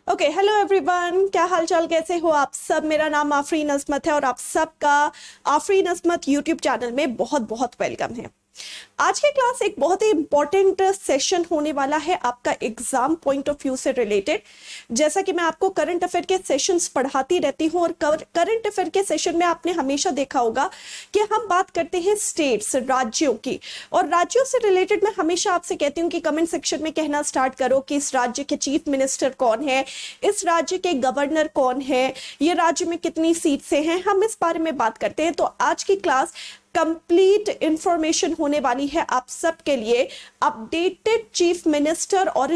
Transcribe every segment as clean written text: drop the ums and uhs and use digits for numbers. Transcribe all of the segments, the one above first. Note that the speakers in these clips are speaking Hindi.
ओके, हेलो एवरीवन, क्या हाल चाल, कैसे हो आप सब। मेरा नाम आफरीन अजमत है और आप सबका आफरीन अजमत यूट्यूब चैनल में बहुत बहुत वेलकम है। आज की क्लास एक बहुत ही इंपॉर्टेंट सेशन होने वाला है आपका एग्जाम पॉइंट ऑफ व्यू से रिलेटेड। जैसा कि मैं आपको करंट अफेयर के सेशंस पढ़ाती रहती हूं और करंट अफेयर के सेशन में आपने हमेशा देखा होगा कि हम बात करते हैं स्टेट्स, राज्यों की, और राज्यों से रिलेटेड मैं हमेशा आपसे कहती हूं कि कमेंट सेक्शन में कहना स्टार्ट करो कि इस राज्य के चीफ मिनिस्टर कौन है, इस राज्य के गवर्नर कौन है, ये राज्य में कितनी सीट से हैं, हम इस बारे में बात करते हैं। तो आज की क्लास कंप्लीट इंफॉर्मेशन होने वाली है आप सबके लिए अपडेटेड चीफ मिनिस्टर और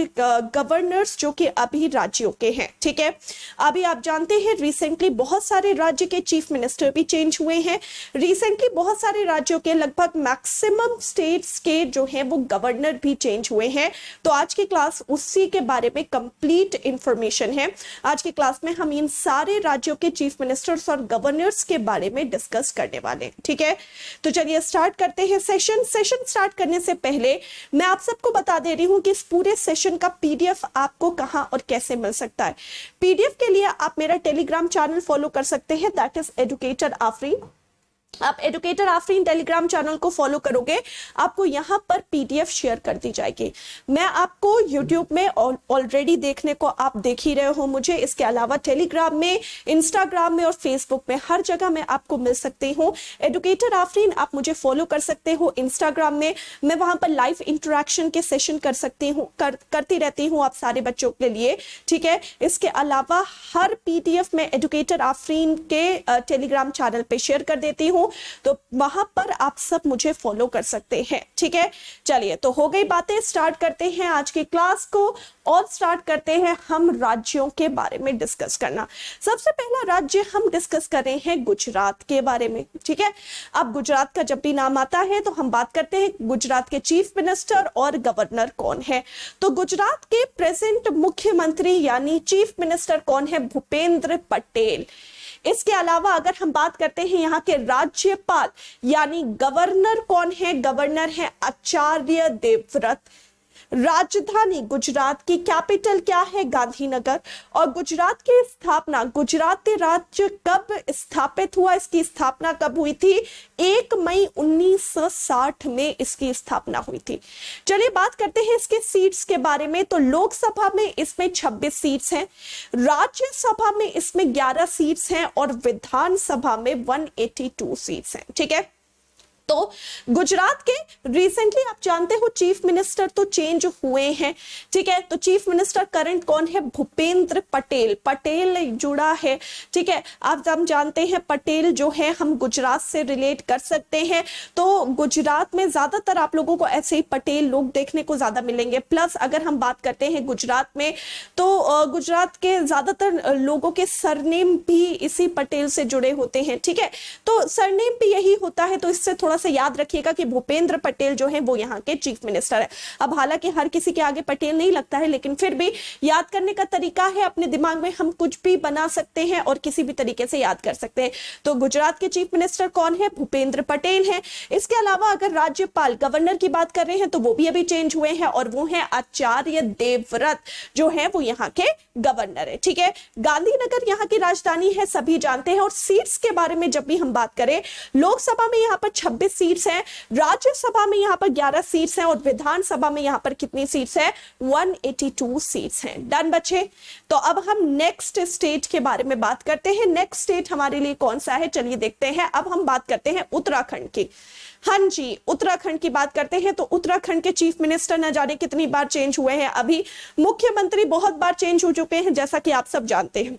गवर्नर्स जो कि अभी राज्यों के हैं। ठीक है, अभी आप जानते हैं रिसेंटली बहुत सारे राज्य के चीफ मिनिस्टर भी चेंज हुए हैं। रिसेंटली बहुत सारे राज्यों के लगभग मैक्सिमम स्टेट्स के जो हैं वो गवर्नर भी चेंज हुए हैं। तो आज की क्लास उसी के बारे में कंप्लीट इंफॉर्मेशन है। आज की क्लास में हम इन सारे राज्यों के चीफ मिनिस्टर्स और गवर्नर्स के बारे में डिस्कस करने वाले हैं। ठीक है, तो चलिए स्टार्ट करते हैं सेशन स्टार्ट करने से पहले मैं आप सबको बता दे रही हूं कि इस पूरे सेशन का पीडीएफ आपको कहां और कैसे मिल सकता है। पीडीएफ के लिए आप मेरा टेलीग्राम चैनल फॉलो कर सकते हैं, दैट इज एडुकेटर आफरीन। आप एडुकेटर आफरीन टेलीग्राम चैनल को फॉलो करोगे, आपको यहां पर पीडीएफ शेयर कर दी जाएगी। मैं आपको यूट्यूब में ऑलरेडी देखने को आप देख ही रहे हो मुझे, इसके अलावा टेलीग्राम में, इंस्टाग्राम में और फेसबुक में हर जगह मैं आपको मिल सकती हूँ। एडुकेटर आफरीन आप मुझे फॉलो कर सकते हो इंस्टाग्राम में, मैं वहां पर लाइव इंटरेक्शन के सेशन कर सकती हूँ, करती रहती हूँ आप सारे बच्चों के लिए। ठीक है, इसके अलावा हर पीडीएफ में एडुकेटर आफरीन के टेलीग्राम चैनल पे शेयर कर देती हूँ, तो वहां पर आप सब मुझे फॉलो कर सकते हैं। ठीक है, चलिए तो हो गई बातें, स्टार्ट करते हैं आज की क्लास को और स्टार्ट करते हैं हम राज्यों के बारे में डिस्कस करना। सबसे पहला राज्य हम डिस्कस कर रहे हैं गुजरात के बारे में। ठीक है, अब गुजरात का जब भी नाम आता है तो हम बात करते हैं गुजरात के चीफ मिनिस्टर और गवर्नर कौन है। तो गुजरात के प्रेजेंट मुख्यमंत्री यानी चीफ मिनिस्टर कौन है? भूपेंद्र पटेल। इसके अलावा अगर हम बात करते हैं यहाँ के राज्यपाल यानी गवर्नर कौन है? गवर्नर है आचार्य देवव्रत। राजधानी गुजरात की, कैपिटल क्या है? गांधीनगर। और गुजरात की स्थापना, गुजरात राज्य कब स्थापित हुआ, इसकी स्थापना कब हुई थी? 1 मई 1960 में इसकी स्थापना हुई थी। चलिए बात करते हैं इसके सीट्स के बारे में। तो लोकसभा में इसमें 26 सीट्स हैं, राज्यसभा में इसमें 11 सीट्स हैं और विधानसभा में 182 सीट्स हैं। ठीक है, तो गुजरात के रिसेंटली आप जानते हो चीफ मिनिस्टर तो चेंज हुए हैं। ठीक है, तो चीफ मिनिस्टर करंट कौन है? भूपेंद्र पटेल। पटेल जुड़ा है। ठीक है, आप हम जानते हैं पटेल जो है हम गुजरात से रिलेट कर सकते हैं। तो गुजरात में ज्यादातर आप लोगों को ऐसे ही पटेल लोग देखने को ज्यादा मिलेंगे। प्लस अगर हम बात करते हैं गुजरात में तो गुजरात के ज्यादातर लोगों के सरनेम भी इसी पटेल से जुड़े होते हैं। ठीक है, तो सरनेम भी यही होता है, तो इससे थोड़ा से याद रखिएगा कि भूपेंद्र पटेल जो है वो यहाँ के चीफ मिनिस्टर है। अब हालांकि हर किसी के आगे पटेल नहीं लगता है, लेकिन फिर भी याद करने का तरीका है, अपने दिमाग में हम कुछ भी बना सकते हैं और किसी भी तरीके से याद कर सकते हैं। तो गुजरात के चीफ मिनिस्टर कौन है? भूपेंद्र पटेल है। इसके अलावा अगर राज्यपाल, गवर्नर की बात कर रहे हैं तो वो भी अभी चेंज हुए हैं और वो है आचार्य देवव्रत जो है वो यहाँ के गवर्नर है। ठीक है, गांधीनगर यहाँ की राजधानी है, सभी जानते हैं। और सीट्स के बारे में जब भी हम बात करें, लोकसभा में यहाँ पर 26 सीट्स हैं, राज्यसभा में यहाँ पर 11 सीट्स हैं और विधानसभा में यहाँ पर कितनी सीट्स हैं? 182 सीट्स हैं। डन बच्चे, तो अब हम नेक्स्ट स्टेट के बारे में बात करते हैं। नेक्स्ट स्टेट हमारे लिए कौन सा है? चलिए देखते हैं। अब हम बात करते हैं उत्तराखंड की। हाँ जी, उत्तराखंड की बात करते हैं। तो उत्तराखंड के चीफ मिनिस्टर न जाने कितनी बार चेंज हुए हैं, अभी मुख्यमंत्री बहुत बार चेंज हो चुके हैं जैसा कि आप सब जानते हैं।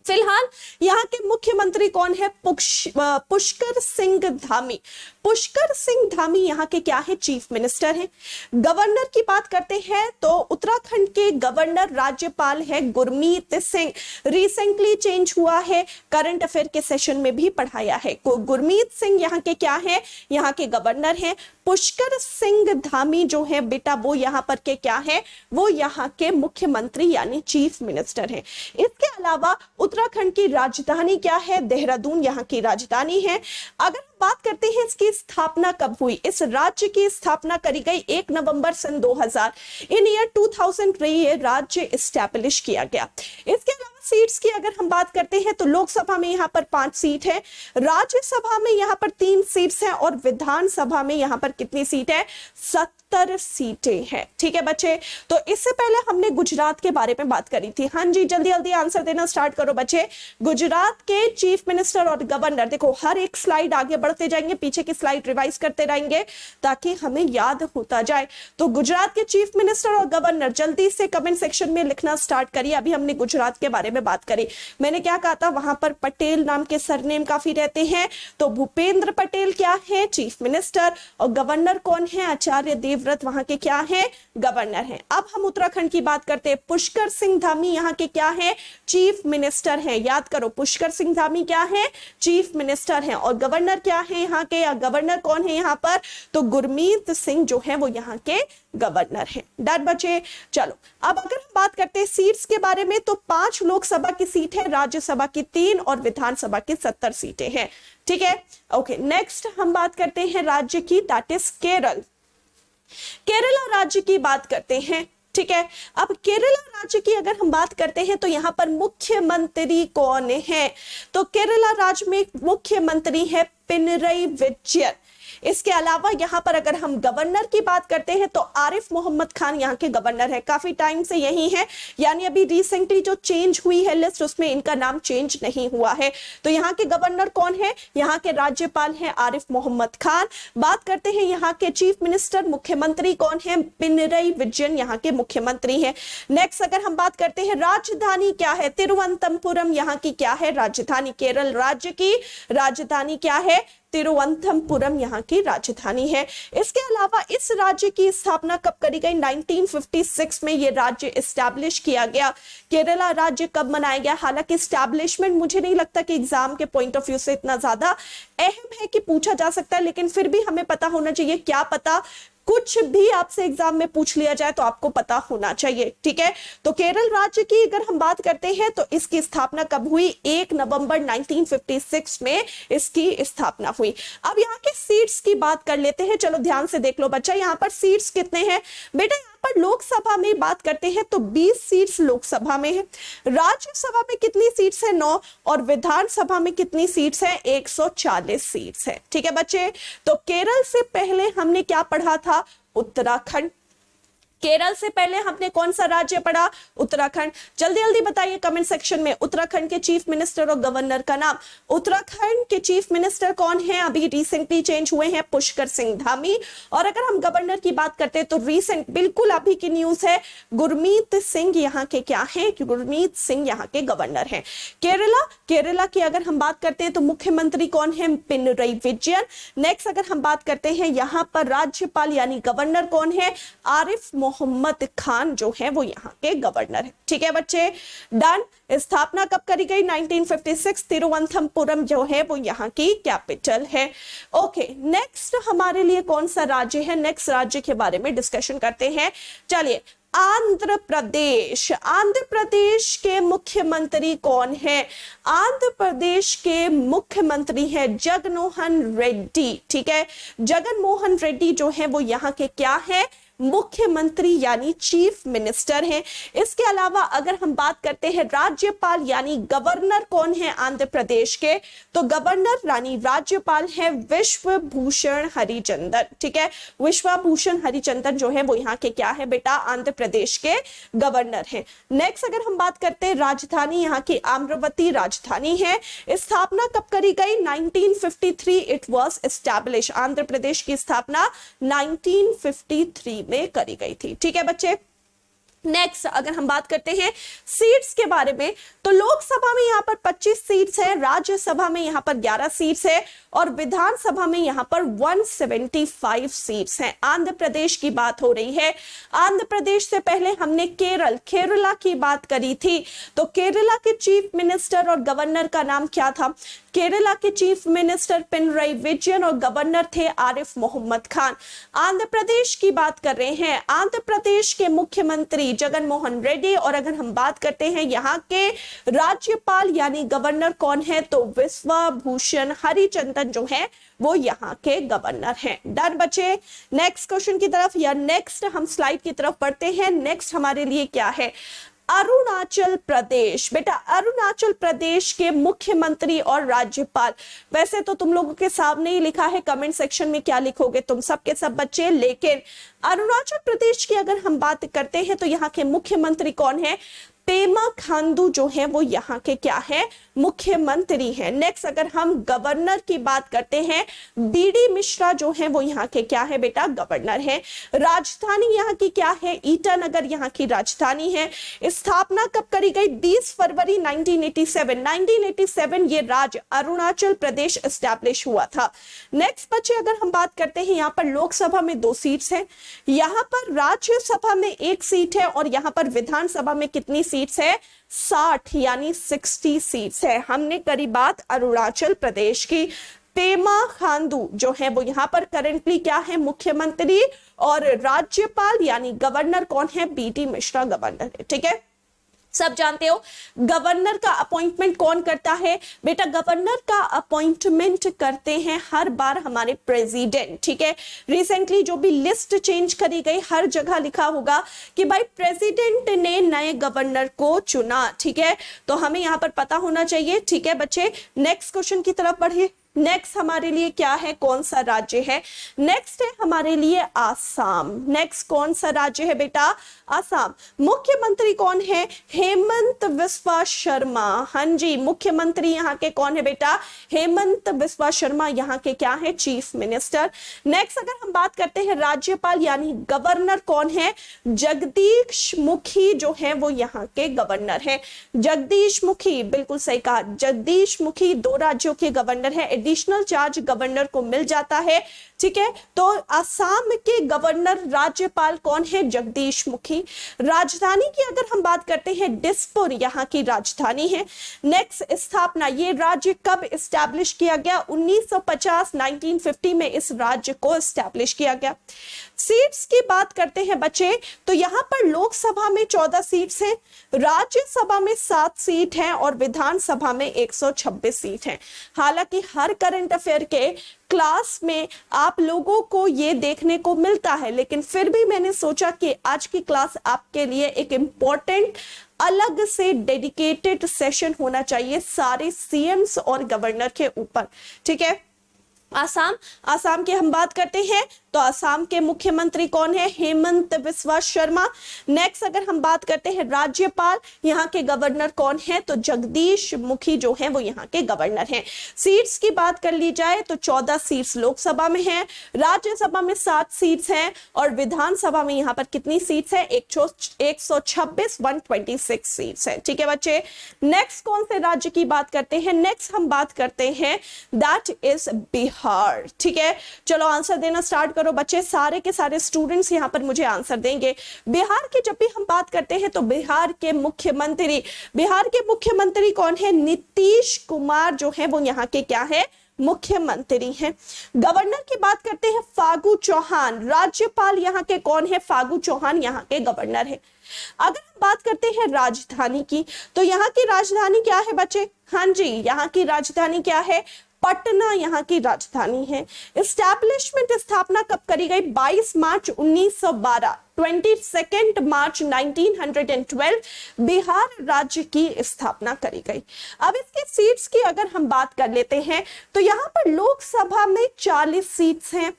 फिलहाल यहाँ के मुख्यमंत्री कौन है? पुष्कर सिंह धामी। पुष्कर सिंह धामी यहाँ के क्या है? चीफ मिनिस्टर हैं। गवर्नर की बात करते हैं तो उत्तराखंड के गवर्नर राज्यपाल है गुरमीत सिंह, रिसेंटली चेंज हुआ है, करंट अफेयर के सेशन में भी पढ़ाया है। गुरमीत सिंह यहाँ के क्या है? यहाँ के गवर्नर हैं। पुष्कर सिंह धामी जो है बेटा वो यहाँ पर के क्या है? वो यहाँ के मुख्यमंत्री यानी चीफ मिनिस्टर हैं। इसके अलावा उत्तराखंड की राजधानी क्या है? देहरादून यहाँ की राजधानी है। अगर हम बात करते हैं इसकी स्थापना कब हुई, इस राज्य की स्थापना करी गई 1 नवंबर सन 2000, इन ईयर 2000 ये राज्य एस्टैब्लिश किया गया। इसके अलावा सीट्स की अगर हम बात करते हैं तो लोकसभा में यहाँ पर 5 सीट है, राज्यसभा में यहाँ पर 3 सीट्स हैं और विधानसभा में यहाँ पर कितनी सीट है? 70 सीटें हैं। ठीक है बच्चे, तो इससे पहले हमने गुजरात के बारे में बात करी थी। हाँ जी, जल्दी जल्दी आंसर देना स्टार्ट करो बच्चे। गुजरात के चीफ मिनिस्टर और गवर्नर, देखो हर एक स्लाइड आगे बढ़ते जाएंगे, पीछे की स्लाइड रिवाइज करते रहेंगे ताकि हमें याद होता जाए। तो गुजरात के चीफ मिनिस्टर और गवर्नर जल्दी से कमेंट सेक्शन में लिखना स्टार्ट करिए। अभी हमने गुजरात के बारे में बात करी, मैंने क्या कहा था, वहां पर पटेल नाम के सरनेम काफी रहते हैं। तो भूपेंद्र पटेल क्या है? Chief minister. और गवर्नर कौन है? आचार्य देवव्रत वहां के क्या है? गवर्नर हैं। अब हम उत्तराखंड की बात करते हैं। पुष्कर सिंह धामी यहाँ के क्या है? चीफ मिनिस्टर हैं। याद करो, पुष्कर सिंह धामी क्या है? चीफ मिनिस्टर हैं। और गवर्नर क्या है यहाँ के? गवर्नर कौन है यहाँ पर? तो गुरमीत सिंह जो है वो यहाँ के गवर्नर हैं। डन बचे? चलो अब अगर हम बात करते हैं सीट्स के बारे में, तो 5 लोकसभा की सीट है, राज्यसभा की 3 और विधानसभा की 70 सीटें हैं। ठीक है, ओके। नेक्स्ट हम बात करते हैं राज्य की, दैट इज केरल। केरला राज्य की बात करते हैं। ठीक है, अब केरला राज्य की अगर हम बात करते हैं तो यहाँ पर मुख्यमंत्री कौन है? तो केरला राज्य में मुख्यमंत्री है पिनरई विजयन। इसके अलावा यहाँ पर अगर हम गवर्नर की बात करते हैं तो आरिफ मोहम्मद खान यहाँ के गवर्नर है, काफी टाइम से यही है, यानी अभी रिसेंटली जो चेंज हुई है लिस्ट उसमें इनका नाम चेंज नहीं हुआ है। तो यहाँ के गवर्नर कौन है? यहाँ के राज्यपाल है आरिफ मोहम्मद खान। बात करते हैं यहाँ के चीफ मिनिस्टर, मुख्यमंत्री कौन है? पिनरई विजयन यहाँ के मुख्यमंत्री है। नेक्स्ट अगर हम बात करते हैं राजधानी क्या है? तिरुवनंतपुरम यहाँ की क्या है? राजधानी। केरल राज्य की राजधानी क्या है? तिरुवनंतपुरम यहाँ की राजधानी है। इसके अलावा इस राज्य की स्थापना कब करी गई? 1956 में ये राज्य एस्टैब्लिश किया गया। केरला राज्य कब मनाया गया? हालांकि एस्टैब्लिशमेंट मुझे नहीं लगता कि एग्जाम के पॉइंट ऑफ व्यू से इतना ज्यादा अहम है कि पूछा जा सकता है, लेकिन फिर भी हमें पता होना चाहिए। क्या पता कुछ भी आपसे एग्जाम में पूछ लिया जाए तो आपको पता होना चाहिए। ठीक है, तो केरल राज्य की अगर हम बात करते हैं तो इसकी स्थापना कब हुई? 1 नवंबर 1956 में इसकी स्थापना हुई। अब यहाँ के सीट्स की बात कर लेते हैं। चलो ध्यान से देख लो बच्चा, यहाँ पर सीट्स कितने हैं बेटा? यहाँ पर लोकसभा में बात करते हैं तो 20 सीट्स लोकसभा में है, राज्यसभा में कितनी सीट्स है? 9, और विधानसभा में कितनी सीट्स है? 140 सीट्स है। ठीक है बच्चे, तो केरल से पहले हमने क्या पढ़ा था? उत्तराखंड। केरल से पहले हमने कौन सा राज्य पढ़ा? उत्तराखंड। जल्दी जल्दी बताइए कमेंट सेक्शन में उत्तराखंड के चीफ मिनिस्टर और गवर्नर का नाम। उत्तराखंड के चीफ मिनिस्टर कौन है? अभी रिसेंटली चेंज हुए हैं, पुष्कर सिंह धामी। और अगर हम गवर्नर की बात करते हैं तो रिसेंट बिल्कुल अभी की न्यूज है, गुरमीत सिंह यहाँ के क्या है? गुरमीत सिंह यहाँ के गवर्नर हैं। केरला की अगर हम बात करते हैं तो मुख्यमंत्री कौन है? पिनरई विजयन। नेक्स्ट अगर हम बात करते हैं यहाँ पर राज्यपाल यानी गवर्नर कौन है? आरिफ मोहम्मद खान जो है वो यहाँ के गवर्नर है। ठीक है बच्चे, डन। स्थापना कब करी गई? 1956। तिरुवनंतपुरम जो है वो यहाँ की कैपिटल है। ओके, नेक्स्ट हमारे लिए कौन सा राज्य है? नेक्स्ट राज्य के बारे में डिस्कशन करते हैं। चलिए, आंध्र प्रदेश। आंध्र प्रदेश के मुख्यमंत्री कौन है? आंध्र प्रदेश के मुख्यमंत्री है जगनमोहन रेड्डी। ठीक है, जगनमोहन रेड्डी जो है वो यहाँ के क्या है? मुख्यमंत्री यानी चीफ मिनिस्टर हैं। इसके अलावा अगर हम बात करते हैं राज्यपाल यानी गवर्नर कौन है आंध्र प्रदेश के? तो गवर्नर यानी राज्यपाल है विश्वभूषण हरिचंदन। ठीक है, विश्वभूषण हरिचंदन जो है वो यहाँ के क्या है बेटा? आंध्र प्रदेश के गवर्नर हैं। नेक्स्ट अगर हम बात करते हैं राजधानी, यहाँ की अमरावती राजधानी है। स्थापना कब करी गई? 1953 it was establish. Andhra Pradesh की स्थापना 1953 में करी गई थी। ठीक है बच्चे, नेक्स्ट अगर हम बात करते हैं सीट्स के बारे में तो लोकसभा में यहाँ पर 25 सीट्स है, राज्यसभा में यहाँ पर 11 सीट्स है और विधानसभा में यहाँ पर 175 सीट्स हैं। आंध्र प्रदेश की बात हो रही है। आंध्र प्रदेश से पहले हमने केरला की बात करी थी। तो केरला के चीफ मिनिस्टर और गवर्नर का नाम क्या था? केरला के चीफ मिनिस्टर पिनरई विजयन और गवर्नर थे आरिफ मोहम्मद खान। आंध्र प्रदेश की बात कर रहे हैं। आंध्र प्रदेश के मुख्यमंत्री मुख्यमंत्री जगन मोहन रेड्डी। और अगर हम बात करते हैं यहाँ के राज्यपाल यानी गवर्नर कौन है, तो विश्वभूषण हरिचंदन जो है वो यहाँ के गवर्नर हैं। डन बच्चे, नेक्स्ट क्वेश्चन की तरफ या नेक्स्ट हम स्लाइड की तरफ बढ़ते हैं। नेक्स्ट हमारे लिए क्या है, अरुणाचल प्रदेश। बेटा अरुणाचल प्रदेश के मुख्यमंत्री और राज्यपाल, वैसे तो तुम लोगों के सामने ही लिखा है, कमेंट सेक्शन में क्या लिखोगे तुम सब के सब बच्चे, लेकिन अरुणाचल प्रदेश की अगर हम बात करते हैं तो यहाँ के मुख्यमंत्री कौन है, पेमा खांडू जो है वो यहाँ के क्या है, मुख्यमंत्री हैं। नेक्स्ट अगर हम गवर्नर की बात करते हैं, बीडी मिश्रा जो है वो यहाँ के क्या है बेटा, गवर्नर है। राजधानी यहाँ की क्या है, ईटानगर यहाँ की राजधानी है। स्थापना कब करी गई, 20 फरवरी 1987 ये राज्य अरुणाचल प्रदेश एस्टैब्लिश हुआ था। नेक्स्ट बच्चे अगर हम बात करते हैं, यहाँ पर लोकसभा में 2 सीट्स हैं, यहाँ पर राज्यसभा में 1 सीट है और यहाँ पर विधानसभा में कितनी सीट्स है, 60 यानी 60 सीट्स है। हमने करी बात अरुणाचल प्रदेश की। पेमा खांडू जो है वो यहाँ पर करेंटली क्या है, मुख्यमंत्री, और राज्यपाल यानी गवर्नर कौन है, बीडी मिश्रा गवर्नर है। ठीक है, सब जानते हो गवर्नर का अपॉइंटमेंट कौन करता है, बेटा गवर्नर का अपॉइंटमेंट करते हैं हर बार हमारे प्रेसिडेंट। ठीक है, रिसेंटली जो भी लिस्ट चेंज करी गई हर जगह लिखा होगा कि भाई प्रेसिडेंट ने नए गवर्नर को चुना। ठीक है, तो हमें यहाँ पर पता होना चाहिए। ठीक है बच्चे, नेक्स्ट क्वेश्चन की तरफ बढ़िए। नेक्स्ट हमारे लिए क्या है, कौन सा राज्य है, नेक्स्ट है हमारे लिए आसाम। नेक्स्ट कौन सा राज्य है बेटा, आसाम। मुख्यमंत्री कौन है, हेमंत बिस्वा शर्मा। हाँ जी, मुख्यमंत्री यहाँ के कौन है बेटा, हेमंत बिस्वा शर्मा यहाँ के क्या है, चीफ मिनिस्टर। नेक्स्ट अगर हम बात करते हैं राज्यपाल यानी गवर्नर कौन है, जगदीश मुखी जो है वो यहाँ के गवर्नर है। जगदीश मुखी, बिल्कुल सही कहा, जगदीश मुखी 2 राज्यों के गवर्नर है। एडिशनल चार्ज गवर्नर को मिल जाता है। ठीक है, तो असम के गवर्नर राज्यपाल कौन है, जगदीश मुखी। राजधानी की अगर हम बात करते हैं, दिसपुर यहाँ की राजधानी है। नेक्स्ट स्थापना, ये राज्य कब एस्टैब्लिश किया गया, 1950 में इस राज्य को एस्टैब्लिश किया गया। सीट्स की बात करते हैं बच्चे, तो यहाँ पर लोकसभा में 14 सीट्स हैं, राज्यसभा में 7 सीट हैं और विधानसभा में 126 सीट हैं। हालांकि हर करंट अफेयर के क्लास में आप लोगों को ये देखने को मिलता है, लेकिन फिर भी मैंने सोचा कि आज की क्लास आपके लिए एक इम्पोर्टेंट अलग से डेडिकेटेड सेशन होना चाहिए सारे सीएम्स और गवर्नर के ऊपर। ठीक है, आसाम की हम बात करते हैं तो आसाम के मुख्यमंत्री कौन है, हेमंत बिस्वा शर्मा। नेक्स्ट अगर हम बात करते हैं राज्यपाल, यहाँ के गवर्नर कौन है, तो जगदीश मुखी जो है वो यहाँ के गवर्नर हैं। सीट्स की बात कर ली जाए तो 14 सीट्स लोकसभा में हैं, राज्यसभा में 7 सीट्स हैं और विधानसभा में यहाँ पर कितनी सीट्स है, 126 सीट्स है। ठीक है बच्चे, नेक्स्ट कौन से राज्य की बात करते हैं, नेक्स्ट हम बात करते हैं दैट इज बिहार। ठीक है, चलो आंसर देना स्टार्ट करो बच्चे, सारे के सारे स्टूडेंट्स यहां पर मुझे आंसर देंगे। बिहार की जब भी हम बात करते हैं तो बिहार के मुख्यमंत्री कौन है, नीतीश कुमार जो है वो यहाँ के क्या है, मुख्यमंत्री हैं। गवर्नर की बात करते हैं फागू चौहान, राज्यपाल यहाँ के कौन है, फागू चौहान यहाँ के गवर्नर है। अगर हम बात करते हैं राजधानी की, तो यहाँ की राजधानी क्या है बच्चे, हाँ जी यहाँ की राजधानी क्या है, पटना यहाँ की राजधानी है। एस्टैब्लिशमेंट, स्थापना कब करी गई, 22 मार्च 1912, 22 मार्च 1912 बिहार राज्य की स्थापना करी गई। अब इसके सीट्स की अगर हम बात कर लेते हैं तो यहाँ पर लोकसभा में 40 सीट्स हैं,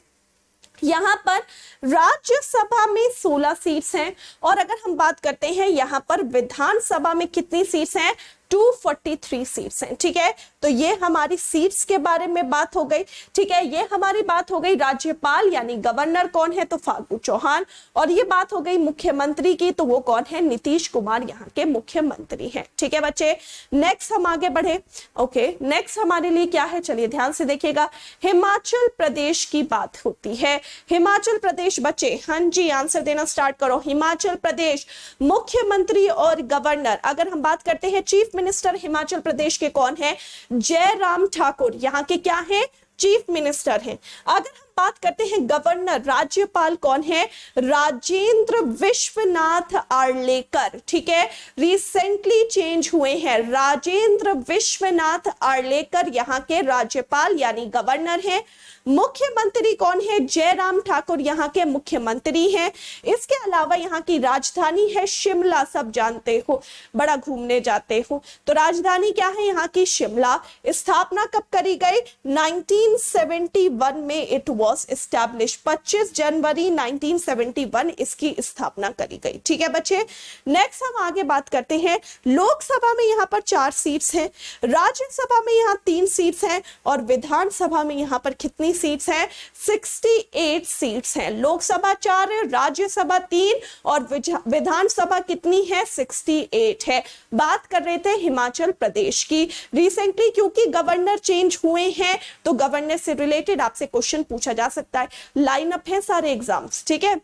यहाँ पर राज्यसभा में 16 सीट्स हैं और अगर हम बात करते हैं यहाँ पर विधानसभा में कितनी सीट्स हैं, 243 सीट्स हैं। ठीक है, तो ये हमारी सीट्स के बारे में बात हो गई। ठीक है, ये हमारी बात हो गई राज्यपाल यानी गवर्नर कौन है, तो फागू चौहान, और ये बात हो गई मुख्यमंत्री की, तो वो कौन है, नीतीश कुमार यहाँ के मुख्यमंत्री हैं। ठीक है बच्चे, नेक्स्ट हम आगे बढ़े। ओके, नेक्स्ट हमारे लिए क्या है, चलिए ध्यान से देखिएगा, हिमाचल प्रदेश की बात होती है। हिमाचल प्रदेश बच्चे, हाँ जी आंसर देना स्टार्ट करो। हिमाचल प्रदेश मुख्यमंत्री और गवर्नर, अगर हम बात करते हैं चीफ मिनिस्टर हिमाचल प्रदेश के कौन है, जयराम ठाकुर यहाँ के क्या है, चीफ मिनिस्टर हैं। अगर हम बात करते हैं गवर्नर, राज्यपाल कौन है? राजेंद्र विश्वनाथ आर्लेकर, ठीक है, रिसेंटली चेंज हुए हैं। राजेंद्र विश्वनाथ आर्लेकर यहाँ के राज्यपाल यानी गवर्नर हैं। मुख्यमंत्री कौन है? जयराम ठाकुर यहाँ के मुख्यमंत्री हैं। इसके अलावा यहाँ की राजधानी है शिमला, सब जानते हो, बड़ा घूमने जाते हो तो राजधानी क्या है यहाँ की? शिमला। स्थापना कब करी गई? 1971 में इट वाज एस्टैब्लिश, 25 जनवरी 1971 इसकी स्थापना करी गई। ठीक है बच्चे, नेक्स्ट हम आगे बात करते हैं। लोकसभा में यहाँ पर 4 सीट्स हैं, राज्यसभा में यहाँ 3 सीट्स हैं और विधानसभा में यहाँ पर कितनी सीट्स हैं? 68 सीट्स हैं। लोकसभा 4 है, राज्यसभा 3 और विधानसभा कितनी है? 68 है। बात कर रहे थे हिमाचल प्रदेश की। रिसेंटली क्योंकि गवर्नर चेंज हुए हैं तो गवर्नर से रिलेटेड आपसे क्वेश्चन पूछा जा सकता है। लाइन अप है सारे एग्जाम्स, ठीक है,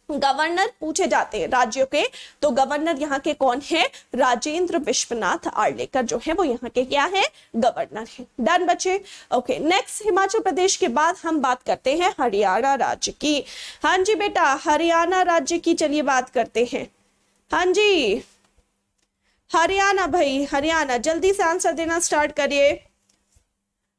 गवर्नर पूछे जाते हैं राज्यों के, तो गवर्नर यहाँ के कौन है? राजेंद्र विश्वनाथ आर्लेकर जो है वो यहाँ के क्या है? गवर्नर है। डन बच्चे। ओके, नेक्स्ट हिमाचल प्रदेश के बाद हम बात करते हैं हरियाणा राज्य की। हाँ जी बेटा, हरियाणा राज्य की चलिए बात करते हैं। हाँ जी, हरियाणा भाई, हरियाणा जल्दी से आंसर देना स्टार्ट करिए।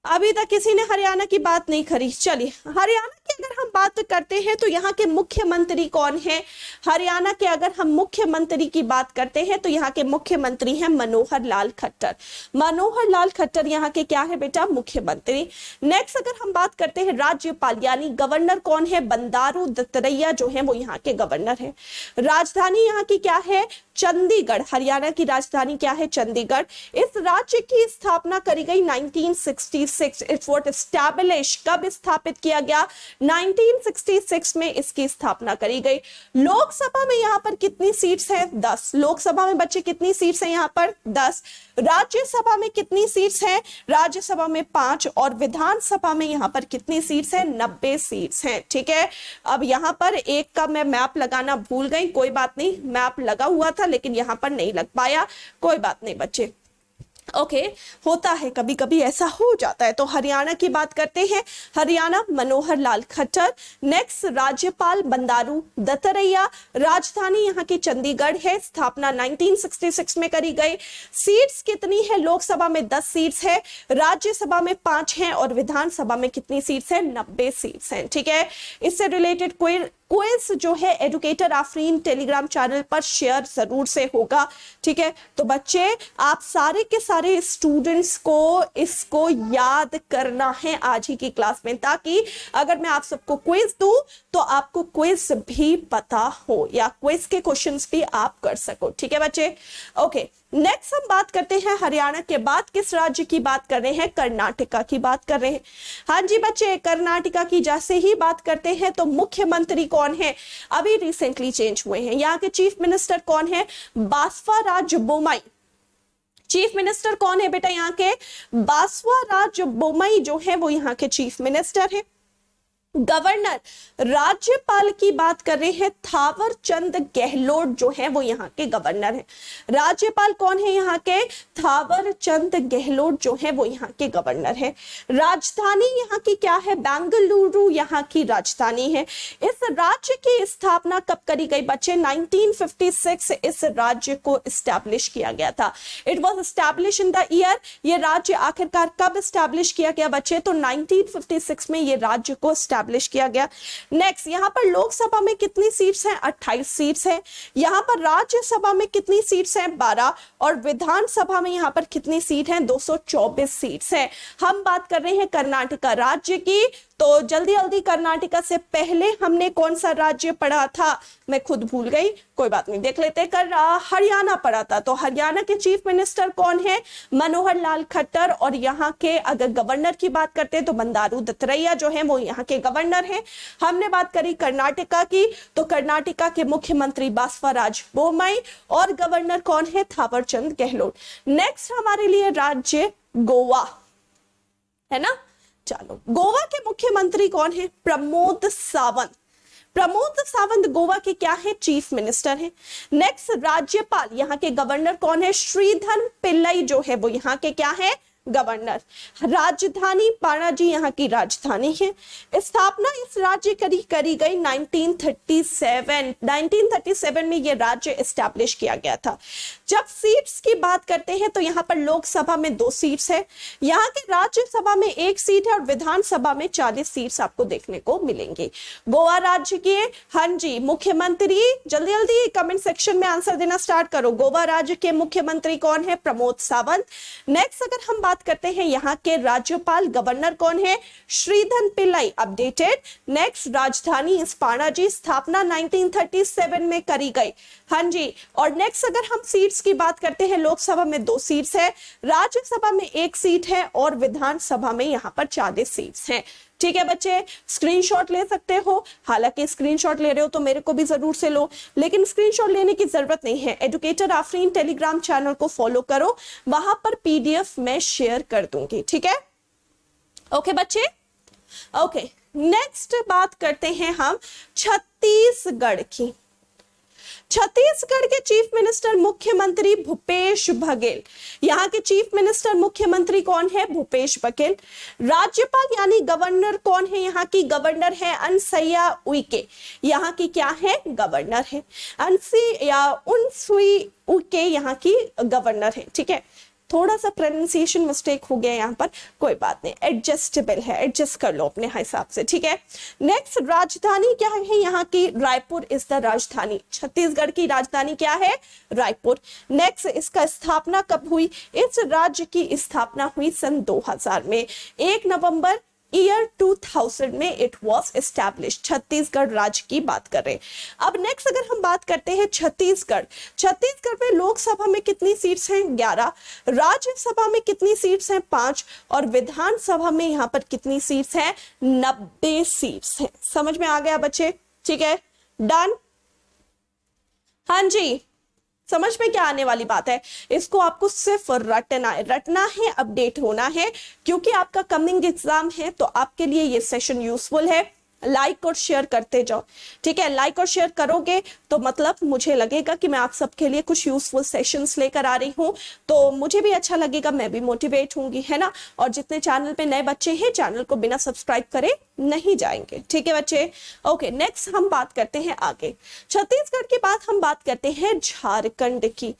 अभी तक किसी ने हरियाणा की बात नहीं करी। चलिए, हरियाणा की अगर हम बात करते हैं तो यहाँ के मुख्यमंत्री कौन है? हरियाणा के अगर हम मुख्यमंत्री की बात करते हैं तो यहाँ के मुख्यमंत्री हैं मनोहर लाल खट्टर। मनोहर लाल खट्टर यहाँ के क्या है बेटा? मुख्यमंत्री। नेक्स्ट अगर हम बात करते हैं राज्यपाल यानी गवर्नर कौन है? बंडारू दत्तात्रेय जो है वो यहाँ के गवर्नर है। राजधानी यहाँ की क्या है? चंडीगढ़। हरियाणा की राजधानी क्या है? चंडीगढ़। इस राज्य की स्थापना करी गई 1966। इट्स व्हाट एस्टैब्लिश, कब स्थापित किया गया? 1966 में इसकी स्थापना करी गई। लोकसभा में यहाँ पर कितनी सीट्स हैं? 10। लोकसभा में बच्चे कितनी सीट्स हैं यहाँ पर? 10। राज्यसभा में कितनी सीट्स हैं? राज्यसभा में 5 और विधानसभा में यहाँ पर कितनी सीट्स हैं? 90 सीट्स हैं। ठीक है, अब यहाँ पर एक का मैं मैप लगाना भूल गई, कोई बात नहीं, मैप लगा हुआ था लेकिन यहाँ पर नहीं लग पाया, कोई बात नहीं बच्चे। ओके, होता है, कभी कभी ऐसा हो जाता है। तो हरियाणा की बात करते हैं। हरियाणा मनोहर लाल खट्टर। नेक्स्ट राज्यपाल बंडारू दत्तात्रेय। राजधानी यहाँ की चंडीगढ़ है। स्थापना 1966 में करी गई। सीट्स कितनी है? लोकसभा में 10 सीट्स है, राज्यसभा में 5 हैं और विधानसभा में कितनी सीट्स है? 90 सीट्स हैं। ठीक है, इससे रिलेटेड क्विज जो है एजुकेटर आफरीन टेलीग्राम चैनल पर शेयर जरूर से होगा। ठीक है, तो बच्चे आप सारे के सारे स्टूडेंट्स को इसको याद करना है आज ही की क्लास में, ताकि अगर मैं आप सबको क्विज दूं तो आपको क्विज भी पता हो या क्विज के क्वेश्चंस भी आप कर सको। ठीक है बच्चे। ओके, नेक्स्ट हम बात करते हैं हरियाणा के बाद किस राज्य की बात कर रहे हैं? कर्नाटका की बात कर रहे हैं। हाँ जी बच्चे, कर्नाटका की जैसे ही बात करते हैं तो मुख्यमंत्री कौन है? अभी रिसेंटली चेंज हुए हैं। यहाँ के चीफ मिनिस्टर कौन है? बासवराज बोम्मई। चीफ मिनिस्टर कौन है बेटा? यहाँ के बासवराज बोम्मई जो है वो यहाँ के चीफ मिनिस्टर है। गवर्नर, राज्यपाल की बात कर रहे हैं, थावर चंद गहलोत जो है वो यहाँ के गवर्नर है। राज्यपाल कौन है यहाँ के? थावर चंद गहलोत जो है वो यहाँ के गवर्नर है। राजधानी यहाँ की क्या है? बेंगलुरु यहाँ की राजधानी है। इस राज्य की स्थापना कब करी गई बच्चे? 1956 इस राज्य को स्टैब्लिश किया गया था। It was establish in the year. ये राज्य आखिरकार कब स्टैब्लिश किया गया बच्चे? तो 1956 में ये राज्य को स्टैब्लिश किया गया। नेक्स्ट, यहाँ पर लोकसभा में कितनी सीट्स हैं? 28 सीट्स हैं। यहाँ पर राज्यसभा में कितनी सीट्स हैं? 12 और विधानसभा में यहाँ पर कितनी सीट हैं? 224 सीट्स हैं। हम बात कर रहे हैं कर्नाटका राज्य की, तो जल्दी जल्दी कर्नाटका से पहले हमने कौन सा राज्य पढ़ा था? मैं खुद भूल गई, कोई बात नहीं, देख लेते। हरियाणा पढ़ा था। तो हरियाणा के चीफ मिनिस्टर कौन है? मनोहर लाल खट्टर। और यहाँ के अगर गवर्नर की बात करते हैं तो बंडारू दत्तात्रेय जो है वो यहाँ के गवर्नर हैं। हमने बात करी कर्नाटका की, तो कर्नाटका के मुख्यमंत्री बासवराज बोम्मई और गवर्नर कौन है? थावर चंद गहलोत। नेक्स्ट हमारे लिए राज्य गोवा है ना। चलो, गोवा के मुख्यमंत्री कौन है? प्रमोद सावंत। प्रमोद सावंत गोवा के क्या है? चीफ मिनिस्टर है। नेक्स्ट, राज्यपाल यहाँ के गवर्नर कौन है? श्रीधर पिल्लई जो है वो यहाँ के क्या है? गवर्नर। राजधानी पणजी यहाँ की राजधानी है। स्थापना इस राज्य की करी गई 1937 में ये राज्य एस्टैब्लिश किया गया था। जब सीट्स की बात करते हैं तो यहाँ पर लोकसभा में 2 सीट्स है, यहाँ के राज्यसभा में 1 सीट है और विधानसभा में 40 सीट्स आपको देखने को मिलेंगे। गोवा राज्य के, हाँ जी, मुख्यमंत्री, जल्दी जल्दी कमेंट सेक्शन में आंसर देना स्टार्ट करो। गोवा राज्य के मुख्यमंत्री कौन है? प्रमोद सावंत। नेक्स्ट अगर हम बात करते हैं यहाँ के राज्यपाल गवर्नर कौन है? श्रीधर पिल्लाई, अपडेटेड। नेक्स्ट राजधानी इस पणजी, स्थापना 1937 में करी गई, हाँ जी। और नेक्स्ट अगर हम सीट्स की बात करते हैं, लोकसभा में 2 सीट्स है, राज्यसभा में 1 सीट है और विधानसभा में यहाँ पर 40 सीट्स हैं। ठीक है बच्चे, स्क्रीनशॉट ले सकते हो, हालांकि स्क्रीनशॉट ले रहे हो तो मेरे को भी जरूर से लो, लेकिन स्क्रीनशॉट लेने की जरूरत नहीं है। एजुकेटर आफरीन टेलीग्राम चैनल को फॉलो करो, वहां पर पीडीएफ मैं शेयर कर दूंगी। ठीक है, ओके बच्चे, ओके। नेक्स्ट बात करते हैं हम छत्तीसगढ़ की। छत्तीसगढ़ के चीफ मिनिस्टर मुख्यमंत्री भूपेश बघेल। यहाँ के चीफ मिनिस्टर मुख्यमंत्री कौन है? भूपेश बघेल। राज्यपाल यानी गवर्नर कौन है? यहाँ की गवर्नर है अनसुईया उइके। यहाँ की क्या है? गवर्नर है अनसुईया उइके, यहाँ की गवर्नर है। ठीक है, थोड़ा सा प्रोनाउंसिएशन मिस्टेक हो गया यहाँ पर, कोई बात नहीं, एडजस्टेबल है, एडजस्ट कर लो अपने हिसाब से। ठीक है, नेक्स्ट राजधानी क्या है यहाँ की? रायपुर इज द राजधानी। छत्तीसगढ़ की राजधानी क्या है? रायपुर। नेक्स्ट, इसका स्थापना कब हुई? इस राज्य की स्थापना हुई सन 2000 में, 1 नवंबर ईयर 2000 में इट वॉज एस्टैब्लिश। छत्तीसगढ़ राज्य की बात कर रहे हैं। अब नेक्स्ट अगर हम बात करते हैं छत्तीसगढ़ में लोकसभा में कितनी सीट्स हैं? 11। राज्यसभा में कितनी सीट्स हैं? 5। और विधानसभा में यहाँ पर कितनी सीट्स हैं? 90 सीट्स हैं। समझ में आ गया बच्चे? ठीक है, डन, हाँ जी। समझ में क्या आने वाली बात है? इसको आपको सिर्फ रटना है, अपडेट होना है, क्योंकि आपका कमिंग एग्जाम है, तो आपके लिए ये सेशन यूजफुल है। लाइक और शेयर करते जाओ। ठीक है, लाइक और शेयर करोगे तो मतलब मुझे लगेगा कि मैं आप सबके लिए कुछ यूजफुल सेशंस लेकर आ रही हूँ, तो मुझे भी अच्छा लगेगा, मैं भी मोटिवेट होंगी, है ना। और जितने चैनल पे नए बच्चे हैं, चैनल को बिना सब्सक्राइब करे नहीं जाएंगे। ठीक है बच्चे, ओके। नेक्स्ट हम बात करते हैं आगे, छत्तीसगढ़ के बाद हम बात करते हैं झारखंड की।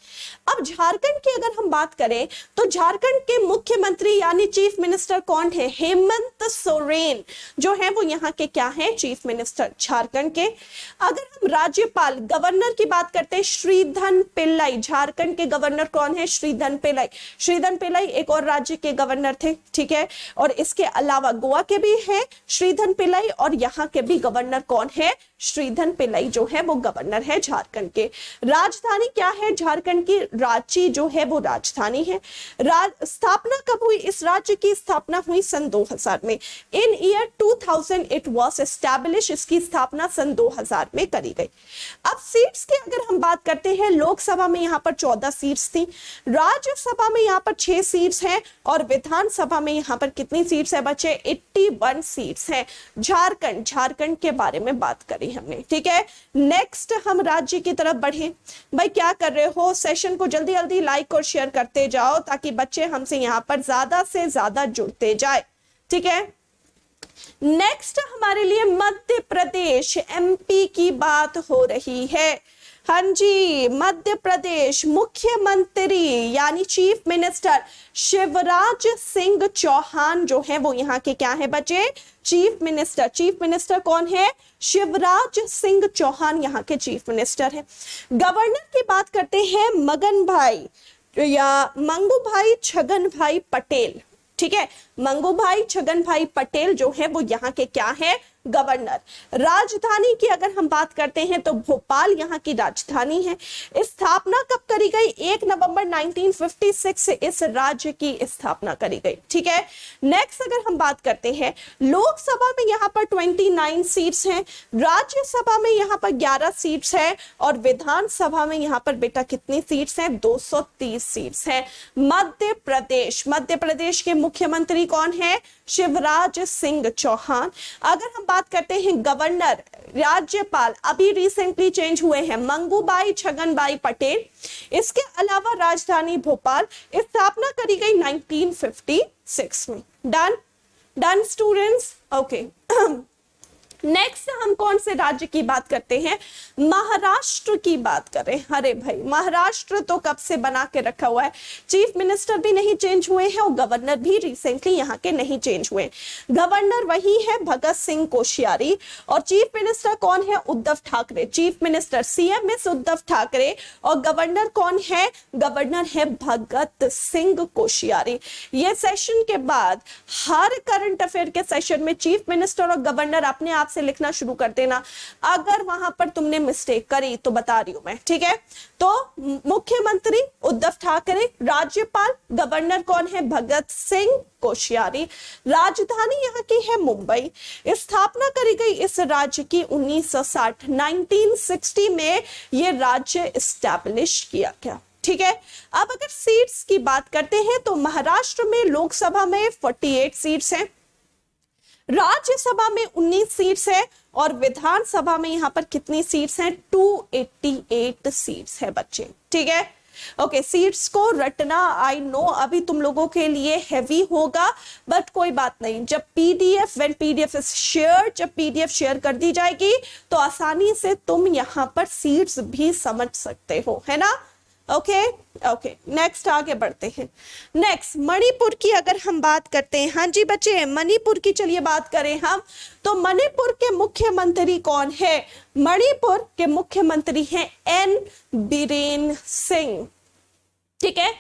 अब झारखंड की अगर हम बात करें तो झारखंड के मुख्यमंत्री यानी चीफ मिनिस्टर कौन है? हेमंत सोरेन जो है वो यहाँ के क्या है? चीफ मिनिस्टर झारखंड के। अगर हम राज्यपाल गवर्नर की बात करते हैं, श्रीधर पिल्लाई। झारखंड के गवर्नर कौन है? श्रीधर पिल्लाई। श्रीधर पिल्लाई एक और राज्य के गवर्नर थे। ठीक है, और इसके अलावा गोवा के भी है श्रीधर पिल्लाई, और यहाँ के भी गवर्नर कौन है? श्रीधर पिल्लाई जो है वो गवर्नर है झारखंड के। राजधानी क्या है झारखंड की? रांची जो है वो राजधानी है। स्थापना कब हुई? इस राज्य की स्थापना हुई सन 2000 में। इन ईयर 2000 इट वॉज एस्टैब्लिश। इसकी स्थापना सन 2000 में करी गई। अब सीट्स की अगर हम बात करते हैं, लोकसभा में यहाँ पर 14 सीट्स थी, राज्यसभा में यहाँ पर 6 सीट्स हैं, और विधानसभा में यहाँ पर कितनी सीट्स है बच्चे? 81 सीट्स हैं। झारखंड के बारे में बात करी हमने। ठीक है, नेक्स्ट हम राज्य की तरफ बढ़े। भाई क्या कर रहे हो? सेशन को जल्दी जल्दी लाइक और शेयर करते जाओ, ताकि बच्चे हमसे यहाँ पर ज्यादा से ज्यादा जुड़ते जाए। ठीक है, नेक्स्ट हमारे लिए मध्य प्रदेश, एमपी की बात हो रही है। हाँ जी, मध्य प्रदेश मुख्यमंत्री यानी चीफ मिनिस्टर शिवराज सिंह चौहान जो है वो यहाँ के क्या है बच्चे? Chief minister. चीफ मिनिस्टर कौन है? शिवराज सिंह चौहान यहाँ के चीफ मिनिस्टर है। गवर्नर की बात करते हैं, मगन भाई या मंगू भाई छगन भाई पटेल। ठीक है, मंगू भाई छगन भाई पटेल जो है वो यहाँ के क्या है? गवर्नर। राजधानी की अगर हम बात करते हैं तो भोपाल यहाँ की राजधानी है। स्थापना कब करी गई? 1 नवंबर 1956 से इस राज्य की स्थापना करी गई। ठीक है, नेक्स्ट अगर हम बात करते हैं, लोकसभा में यहाँ पर 29 सीट्स हैं, राज्यसभा में यहाँ पर 11 सीट्स हैं, और विधानसभा में यहाँ पर बेटा कितनी सीट्स हैं? 230 सीट्स हैं। मध्य प्रदेश के मुख्यमंत्री कौन है? शिवराज सिंह चौहान। अगर हम बात करते हैं गवर्नर, राज्यपाल अभी रिसेंटली चेंज हुए हैं, मंगू भाई छगन भाई पटेल। इसके अलावा राजधानी भोपाल, स्थापना करी गई 1956 में। Done done students, okay. Next हम कौन से राज्य की बात करते हैं? महाराष्ट्र की बात करें। अरे भाई, महाराष्ट्र तो कब से बना के रखा हुआ है, चीफ मिनिस्टर भी नहीं चेंज हुए हैं और गवर्नर भी रिसेंटली यहाँ के नहीं चेंज हुए। गवर्नर वही है भगत सिंह कोश्यारी और चीफ मिनिस्टर कौन है? Uddhav Thackeray. Chief minister CM is Uddhav Thackeray और गवर्नर कौन है? गवर्नर है भगत सिंह कोश्यारी। ये सेशन के बाद हर करंट अफेयर के सेशन में चीफ मिनिस्टर और गवर्नर अपने आप से लिखना शुरू कर देना। अगर वहां पर तुमने मिस्टेक करी तो बता रही हूं मैं, ठीक है? तो मुख्यमंत्री उद्धव ठाकरे, राज्यपाल गवर्नर कौन है? भगत सिंह कोश्यारी। राजधानी यहाँ की है मुंबई। स्थापना करी गई इस राज्य की 1960, 1960 में ये राज्य एस्टैब्लिश किया गया, ठीक है? अब अगर सीट्स की बात करते हैं तो महाराष्ट्र में लोकसभा में 48 सीट्स हैं, राज्यसभा में 19 सीट्स है और विधानसभा में यहां पर कितनी सीट्स हैं? 288 सीट्स है बच्चे, ठीक है? ओके, सीट्स को रटना आई नो अभी तुम लोगों के लिए हैवी होगा, बट कोई बात नहीं। जब व्हेन पीडीएफ इज शेयर, जब पीडीएफ शेयर कर दी जाएगी तो आसानी से तुम यहां पर सीट्स भी समझ सकते हो, है ना? ओके ओके, नेक्स्ट आगे बढ़ते हैं। नेक्स्ट मणिपुर की अगर हम बात करते हैं, हाँ जी बच्चे, मणिपुर की चलिए बात करें हम, तो मणिपुर के मुख्यमंत्री कौन है? मणिपुर के मुख्यमंत्री हैं एन बीरेन सिंह, ठीक है?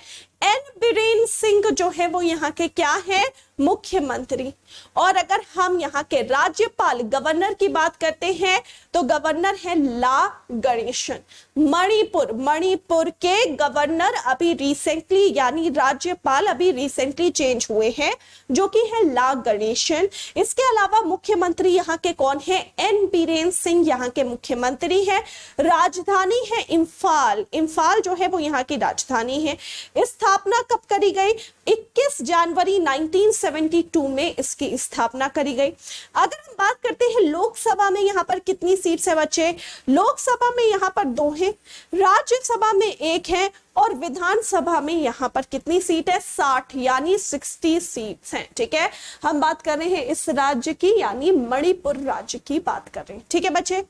एन बीरेन सिंह जो है वो यहाँ के क्या है? मुख्यमंत्री। और अगर हम यहाँ के राज्यपाल गवर्नर की बात करते हैं तो गवर्नर है ला गणेशन। मणिपुर के गवर्नर अभी रिसेंटली यानी राज्यपाल अभी रिसेंटली चेंज हुए हैं जो कि है ला गणेशन। इसके अलावा मुख्यमंत्री यहाँ के कौन है? एन बीरेन सिंह यहाँ के मुख्यमंत्री है। राजधानी है इम्फाल, इम्फाल जो है वो यहाँ की राजधानी है। स्थापना कब करी गई? 21 जनवरी 1972 में इसकी स्थापना करी गई। अगर हम बात करते हैं लोकसभा में यहाँ पर कितनी सीट्स है बच्चे? लोकसभा में यहाँ पर 2 हैं, राज्यसभा में 1 है और विधानसभा में यहाँ पर कितनी सीट है? 60 यानी 60 सीट्स हैं, ठीक है? हम बात कर रहे हैं इस राज्य की यानी मणिपुर राज्य की बात कर रहे हैं, ठीक है बच्चे?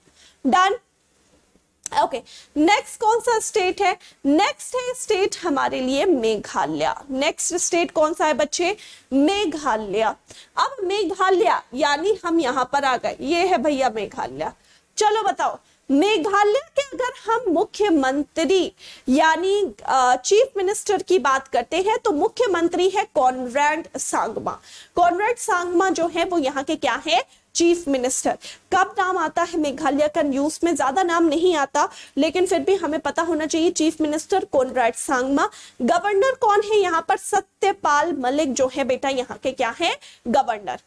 डन। ओके, नेक्स्ट कौन सा स्टेट है? नेक्स्ट है स्टेट हमारे लिए मेघालय। नेक्स्ट स्टेट कौन सा है बच्चे? मेघालय। अब मेघालय यानी हम यहां पर आ गए, ये है भैया मेघालय। चलो बताओ, मेघालय के अगर हम मुख्यमंत्री यानी चीफ मिनिस्टर की बात करते हैं तो मुख्यमंत्री है कॉनराड सांगमा। कॉनराड सांगमा जो है वो यहाँ के क्या है? Chief minister. कब नाम आता है मेघालय का? न्यूज में ज्यादा नाम नहीं आता, लेकिन फिर भी हमें पता होना चाहिए। Chief minister Conrad Sangma. Governor कौन है यहाँ पर? सत्यपाल मलिक जो है बेटा यहाँ के क्या है? गवर्नर।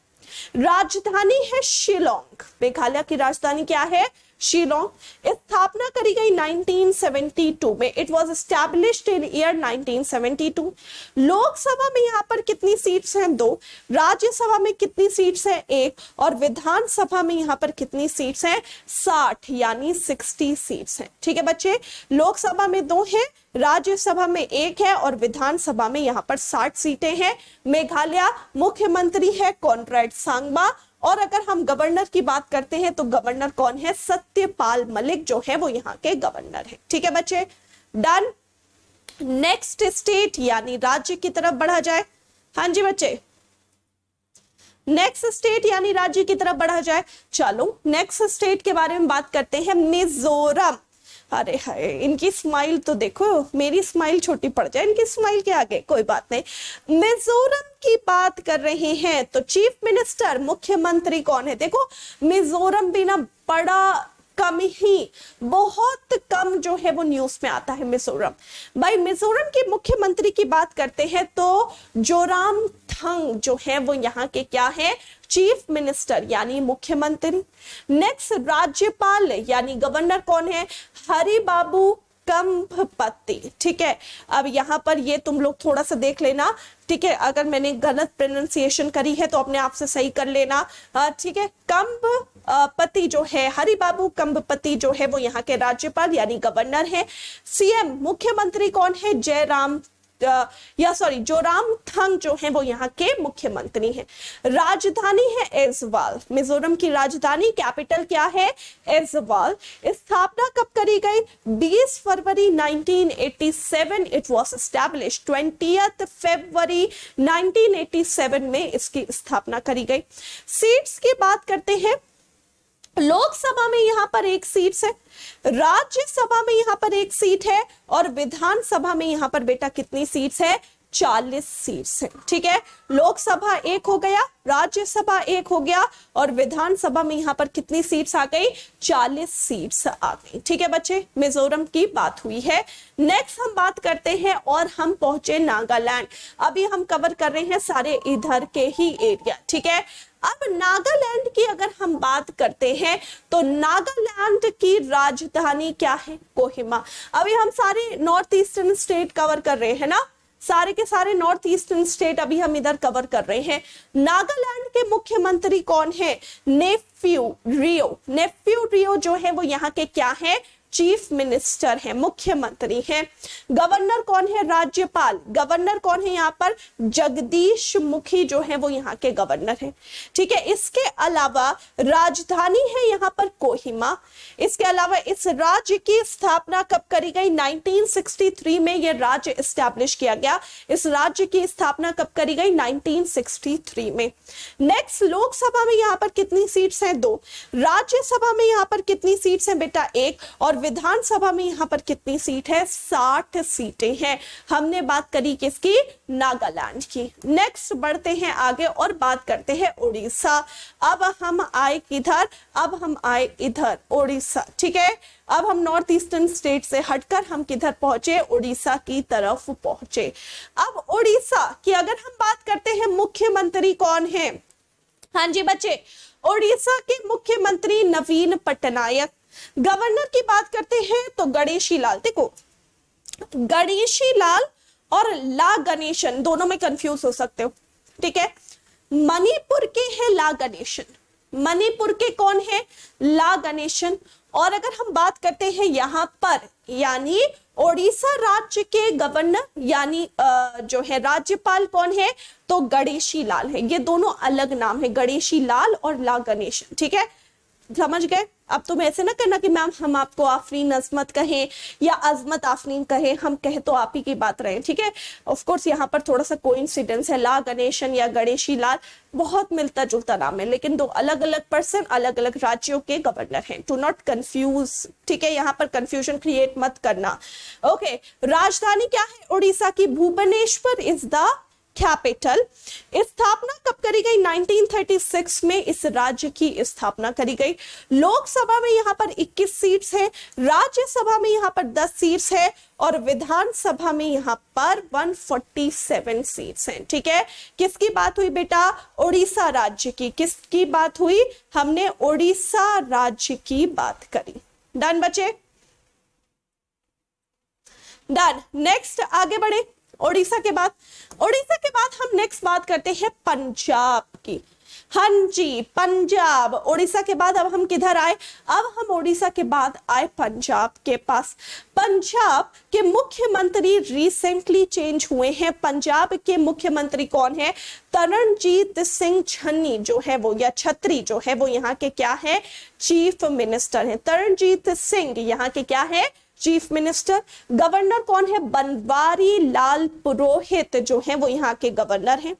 राजधानी है शिलोंग। मेघालय की राजधानी क्या है? शिलोंग। स्थापना करी गई 1972 में। It was established in year 1972। Lok Sabha में यहाँ पर कितनी सीट्स हैं? 2। राज्यसभा में कितनी सीट्स हैं? 1। और विधानसभा में यहाँ पर कितनी सीट्स हैं? 60 यानी 60 सीट्स हैं, ठीक है बच्चे? लोकसभा में 2 हैं, राज्यसभा में 1 है और विधानसभा में यहाँ पर 60 सीटें हैं। मेघालय, मुख्यमंत्री है कॉनराड सांगमा और अगर हम गवर्नर की बात करते हैं तो गवर्नर कौन है? सत्यपाल मलिक जो है वो यहाँ के गवर्नर है, ठीक है बच्चे? डन। नेक्स्ट स्टेट यानी राज्य की तरफ बढ़ा जाए। हाँ जी बच्चे, नेक्स्ट स्टेट यानी राज्य की तरफ बढ़ा जाए। चलो नेक्स्ट स्टेट के बारे में बात करते हैं, मिजोरम। अरे हाय, इनकी स्माइल तो देखो, मेरी स्माइल छोटी पड़ जाए इनकी स्माइल के आगे, कोई बात नहीं। मिजोरम की बात कर रहे हैं तो चीफ मिनिस्टर, मुख्यमंत्री कौन है? देखो मिजोरम भी ना बड़ा कम ही, बहुत कम जो है वो न्यूज में आता है मिजोरम। भाई मिजोरम के मुख्यमंत्री की बात करते हैं तो जोराम थंग जो है वो यहाँ के क्या है? चीफ मिनिस्टर यानी मुख्यमंत्री। नेक्स्ट राज्यपाल यानी गवर्नर कौन है? हरिबाबू कंभपति। ठीक है, अब यहाँ पर ये तुम लोग थोड़ा सा देख लेना। ठीक है, अगर मैंने गलत प्रोनाउंसिएशन करी है तो अपने आप से सही कर लेना। ठीक है, कंभपति जो है, हरिबाबू कंभपति जो है वो यहाँ के राज्यपाल यानी गवर्नर है। सीएम मुख्यमंत्री कौन है? जोरामथंग जो है वो यहाँ के मुख्यमंत्री हैं। राजधानी है ऐज़वाल, मिजोरम की राजधानी, कैपिटल क्या है? ऐज़वाल। स्थापना कब करी गई? 20 फरवरी 1987 इट वाज एस्टैब्लिश्ड। 20 फरवरी 1987 में इसकी स्थापना करी गई। सीट्स की बात करते हैं, लोकसभा में यहाँ पर 1 सीट है, राज्यसभा में यहाँ पर 1 सीट है और विधानसभा में यहाँ पर बेटा कितनी सीट्स है? 40 सीट्स है। ठीक है, लोकसभा 1 हो गया, राज्यसभा 1 हो गया और विधानसभा में यहाँ पर कितनी सीट्स आ गई? 40 सीट्स आ गई। ठीक है बच्चे, मिजोरम की बात हुई है। नेक्स्ट हम बात करते हैं और हम पहुंचे नागालैंड। अभी हम कवर कर रहे हैं सारे इधर के ही एरिया। ठीक है, अब नागालैंड की अगर हम बात करते हैं तो नागालैंड की राजधानी क्या है? कोहिमा। अभी हम सारे नॉर्थ ईस्टर्न स्टेट कवर कर रहे हैं ना, सारे के सारे नॉर्थ ईस्टर्न स्टेट अभी हम इधर कवर कर रहे हैं। नागालैंड के मुख्यमंत्री कौन है? नेफ्यू रियो जो है वो यहाँ के क्या है? चीफ मिनिस्टर है, मुख्यमंत्री है। गवर्नर कौन है? राज्यपाल। गवर्नर कौन है यहाँ पर? जगदीश मुखी जो है वो यहाँ के गवर्नर है। ठीक है, इसके अलावा राजधानी है यहाँ पर कोहिमा। इसके अलावा इस राज्य की स्थापना कब करी गई? 1963 में यह राज्य एस्टैब्लिश किया गया। इस राज्य की स्थापना कब करी गई? 1963 में। नेक्स्ट, लोकसभा में यहाँ पर कितनी सीट्स हैं? 2। राज्यसभा में यहाँ पर कितनी सीट्स हैं बेटा? 1। और विधानसभा में यहाँ पर कितनी सीट है? 60 सीटें हैं। हमने बात करी किसकी? नागालैंड की। नेक्स्ट बढ़ते हैं आगे और बात करते हैं उड़ीसा। अब हम आए किधर? अब हम आए इधर, उड़ीसा। ठीक है, अब हम नॉर्थ ईस्टर्न स्टेट से हटकर हम किधर पहुंचे? उड़ीसा की तरफ पहुंचे। अब उड़ीसा की अगर हम बात करते हैं, मुख्यमंत्री कौन है? हाँ जी बच्चे, उड़ीसा के मुख्यमंत्री नवीन पटनायक। गवर्नर की बात करते हैं तो गणेशी लाल। देखो, गणेशी लाल और ला गणेशन दोनों में कंफ्यूज हो सकते हो। ठीक है, मणिपुर के हैं ला गणेशन, मणिपुर के कौन है? ला गणेशन। और अगर हम बात करते हैं यहाँ पर यानी ओडिशा राज्य के गवर्नर यानी जो है राज्यपाल कौन है? तो गणेशी लाल है। ये दोनों अलग नाम है, गणेशी लाल और ला गणेशन। ठीक है, समझ गए? अब तुम ऐसे ना करना कि मैम हम आपको आफरीन अजमत कहें या अजमत आफरीन कहें, हम कहे तो आप ही की बात रहे। ठीक है, ऑफ कोर्स यहाँ पर थोड़ा सा कोइंसिडेंस है, ला गणेशन या गणेशी लाल बहुत मिलता जुलता नाम है, लेकिन 2 अलग अलग पर्सन अलग अलग राज्यों के गवर्नर हैं। To not confuse. ठीक है, यहाँ पर कंफ्यूजन क्रिएट मत करना। ओके, राजधानी क्या है उड़ीसा की? Bhubaneswar is the capital. स्थापना कब करी गई? 1936 में इस राज्य की स्थापना करी गई। लोकसभा में यहाँ पर 21 सीट्स है, राज्यसभा में यहाँ पर 10 सीट्स है और विधानसभा में यहाँ पर 147 सीट्स हैं। ठीक है, किसकी बात हुई बेटा? उड़ीसा राज्य की। किसकी बात हुई? हमने उड़ीसा राज्य की बात करी। डन बचे? डन। नेक्स्ट आगे बढ़े। उड़ीसा के बाद हम नेक्स्ट बात करते हैं पंजाब की। हाँ जी, पंजाब। उड़ीसा के बाद अब हम किधर आए? अब हम उड़ीसा के बाद आए पंजाब के पास। पंजाब के मुख्यमंत्री रिसेंटली चेंज हुए हैं। पंजाब के मुख्यमंत्री कौन है? तरणजीत सिंह छन्नी जो है वो, या छत्री जो है वो यहाँ के क्या है? चीफ मिनिस्टर है। तरणजीत सिंह यहाँ के क्या है? Chief minister. गवर्नर कौन है? बनवारी लाल पुरोहित जो है वो यहाँ के गवर्नर हैं।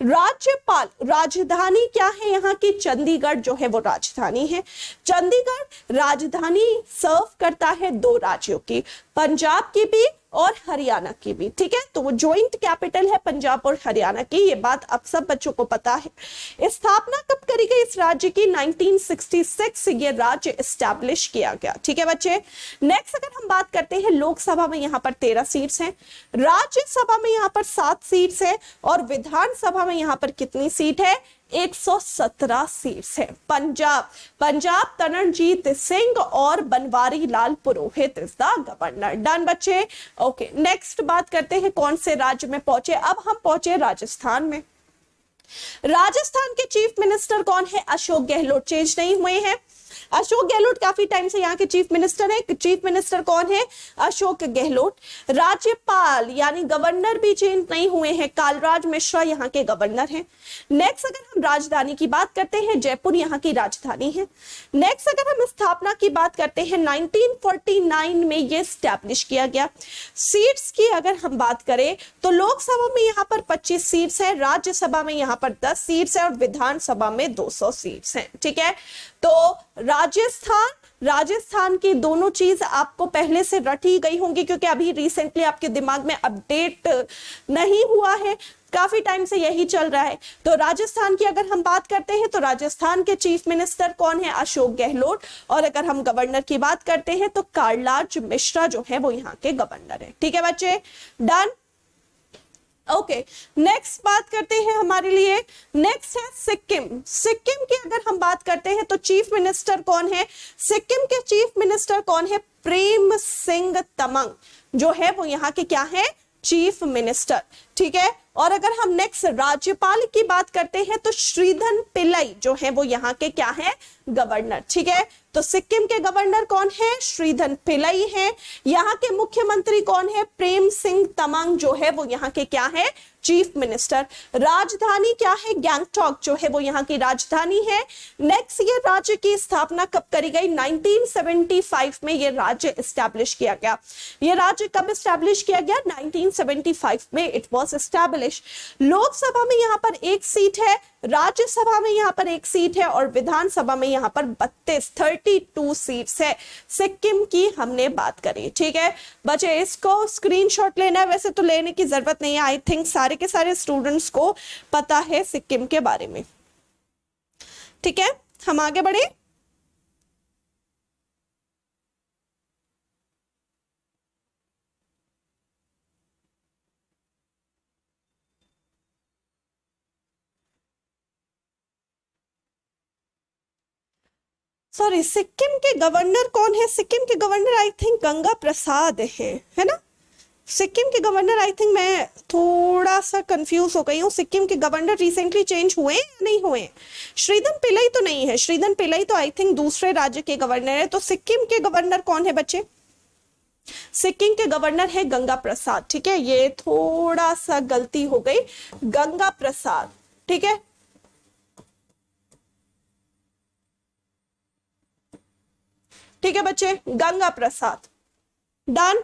राज्यपाल, राजधानी क्या है यहाँ की? चंडीगढ़ जो है वो राजधानी है। चंडीगढ़ राजधानी सर्व करता है 2 राज्यों की, पंजाब की भी और हरियाणा की भी। ठीक है, तो वो ज्वाइंट कैपिटल है पंजाब और हरियाणा की। ये बात अब सब बच्चों को पता है। स्थापना कब करी गई इस राज्य की? 1966 ये राज्य एस्टैब्लिश किया गया। ठीक है बच्चे। नेक्स्ट अगर हम बात करते हैं, लोकसभा में यहाँ पर 13 सीट्स हैं, राज्यसभा में यहाँ पर 7 सीट्स है और विधानसभा में यहाँ पर कितनी सीट है? 117 सीट्स हैं। पंजाब तरणजीत सिंह और बनवारी लाल पुरोहित इज द गवर्नर। डन बच्चे। ओके, नेक्स्ट बात करते हैं कौन से राज्य में पहुंचे। अब हम पहुंचे राजस्थान में। राजस्थान के चीफ मिनिस्टर कौन है? अशोक गहलोत। चेंज नहीं हुए हैं। अशोक गहलोत काफी टाइम से यहाँ के चीफ मिनिस्टर हैं। चीफ मिनिस्टर कौन है? अशोक गहलोत। राज्यपाल यानी गवर्नर भी चेंज नहीं हुए हैं, कालराज मिश्रा यहाँ के गवर्नर हैं। नेक्स्ट अगर हम राजधानी की बात करते हैं, जयपुर यहाँ की राजधानी है। नेक्स्ट अगर हम स्थापना की बात करते हैं, 1949 में ये स्टैब्लिश किया गया। सीट्स की अगर हम बात करें तो लोकसभा में यहाँ पर 25 सीट्स है, राज्यसभा में यहाँ पर 10 सीट्स है और विधानसभा में 200 सीट्स हैं। ठीक है, तो राजस्थान की दोनों चीज आपको पहले से रटी गई होंगी, क्योंकि अभी रिसेंटली आपके दिमाग में अपडेट नहीं हुआ है, काफी टाइम से यही चल रहा है। तो राजस्थान की अगर हम बात करते हैं तो राजस्थान के चीफ मिनिस्टर कौन है? अशोक गहलोत। और अगर हम गवर्नर की बात करते हैं तो कालराज मिश्रा जो है वो यहाँ के गवर्नर है। ठीक है बच्चे, डन। ओके, नेक्स्ट बात करते हैं हमारे लिए, नेक्स्ट है सिक्किम। सिक्किम की अगर हम बात करते हैं तो चीफ मिनिस्टर कौन है? सिक्किम के चीफ मिनिस्टर कौन है? प्रेम सिंह तमंग जो है वो यहाँ के क्या है? Chief minister. ठीक है, और अगर हम नेक्स्ट राज्यपाल की बात करते हैं तो श्रीधर पिल्लई जो है वो यहाँ के क्या है? गवर्नर। ठीक है, तो सिक्किम के गवर्नर कौन है? श्रीधर पिल्लई है। यहाँ के मुख्यमंत्री कौन है? प्रेम सिंह तमांग जो है वो यहाँ के क्या है? Chief minister. राजधानी क्या है? गैंगटॉक जो है वो यहाँ की राजधानी है। नेक्स्ट, ये राज्य की स्थापना कब करी गई? 1975 में ये राज्य एस्टैब्लिश किया गया। ये राज्य कब एस्टैब्लिश किया गया? 1975 में इट वाज एस्टैब्लिश। लोकसभा में यहाँ पर 1 सीट है, राज्यसभा में यहाँ पर 1 सीट है और विधानसभा में यहाँ पर 32 सीट्स है। सिक्किम की हमने बात करी। ठीक है बच्चे, इसको स्क्रीनशॉट लेना है, वैसे तो लेने की जरूरत नहीं है, आई थिंक सारे के सारे स्टूडेंट्स को पता है सिक्किम के बारे में। ठीक है, हम आगे बढ़े। सॉरी, सिक्किम के गवर्नर कौन है? सिक्किम के governor I think Ganga Prasad है ना? सिक्किम के गवर्नर आई थिंक, मैं थोड़ा सा कंफ्यूज हो गई हूँ। सिक्किम के गवर्नर रिसेंटली चेंज हुए या नहीं हुए? श्रीधर पिल्लई तो नहीं है, श्रीधर पिल्लई तो आई थिंक दूसरे राज्य के गवर्नर है। तो सिक्किम के गवर्नर कौन है बच्चे? सिक्किम के गवर्नर है गंगा प्रसाद। ठीक है, ये थोड़ा सा गलती हो गई, गंगा प्रसाद। ठीक है, ठीक है बच्चे, Ganga Prasad. Done.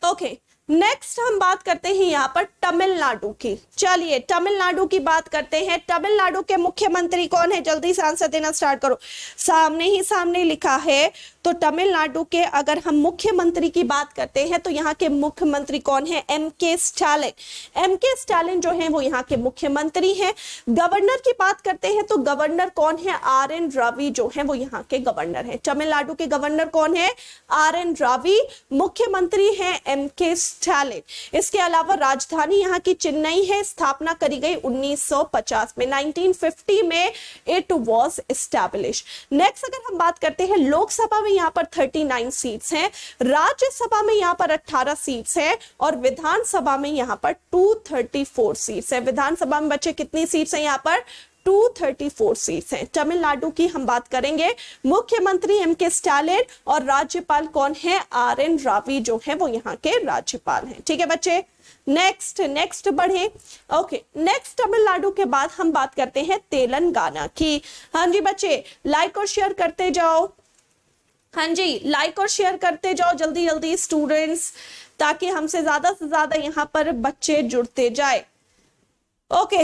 Okay, next हम बात करते हैं यहाँ पर तमिलनाडु की। चलिए तमिलनाडु की बात करते हैं। तमिलनाडु के मुख्यमंत्री कौन है? जल्दी से आंसर देना स्टार्ट करो, सामने ही सामने लिखा है। तो तमिलनाडु के अगर हम मुख्यमंत्री की बात करते हैं तो यहाँ के मुख्यमंत्री कौन है? MK Stalin. एमके स्टालिन जो है वो यहाँ के मुख्यमंत्री हैं। गवर्नर की बात करते हैं तो गवर्नर कौन है? आर.एन. रवि जो है वो यहाँ के गवर्नर है। तमिलनाडु के गवर्नर कौन है? आर.एन. रवि। मुख्यमंत्री है एमके स्टालिन। इसके अलावा राजधानी यहाँ की चेन्नई है। स्थापना करी गई 1950 में, 1950 में इट वॉज एस्टैब्लिश। नेक्स्ट अगर हम बात करते हैं, लोकसभा में यहाँ पर 39 सीट्स हैं, राज्यसभा में यहाँ पर 18 सीट्स हैं और विधानसभा में यहाँ पर 234 सीट्स है। विधानसभा में बच्चे कितनी सीट्स हैं? यहाँ पर 234 सीट्स हैं। तमिलनाडु की हम बात करेंगे, मुख्यमंत्री एमके स्टालिन और राज्यपाल कौन है? आर.एन. रवि जो है वो यहाँ के राज्यपाल हैं। ठीक है बच्चे, नेक्स्ट बढ़े। ओके, नेक्स्ट तमिलनाडु के बाद हम बात करते हैं तेलंगाना की। हाँ जी बच्चे, लाइक और शेयर करते जाओ। हाँ जी, लाइक और शेयर करते जाओ जल्दी जल्दी स्टूडेंट्स, ताकि हमसे ज्यादा से ज्यादा यहाँ पर बच्चे जुड़ते जाए। ओके,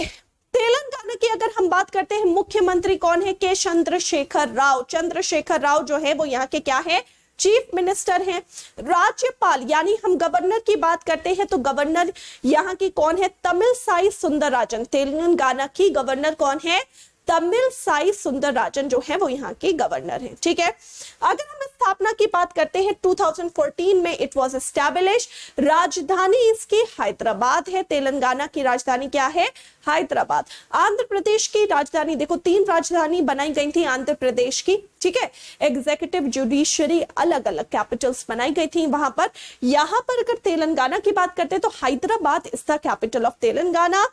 तेलंगाना की अगर हम बात करते हैं, मुख्यमंत्री कौन है? के चंद्रशेखर राव। चंद्रशेखर राव जो है वो यहाँ के क्या है? चीफ मिनिस्टर हैं। राज्यपाल यानी हम गवर्नर की बात करते हैं तो गवर्नर यहाँ की कौन है? तमिलसाई सुंदरराजन। तेलंगाना की गवर्नर कौन है? तमिलसाई सुंदरराजन जो है वो यहाँ की गवर्नर है। ठीक है, अगर हम स्थापना की बात करते हैं 2014 में इट वाज एस्टैब्लिश। राजधानी इसकी हैदराबाद है। तेलंगाना की राजधानी क्या है? हैदराबाद। आंध्र प्रदेश की राजधानी, देखो 3 राजधानी बनाई गई थी आंध्र प्रदेश की, ठीक है, एग्जीक्यूटिव जुडिशरी अलग अलग कैपिटल्स बनाई गई थी वहां पर। यहां पर अगर तेलंगाना की बात करते हैं तो Hyderabad is the capital of Telangana.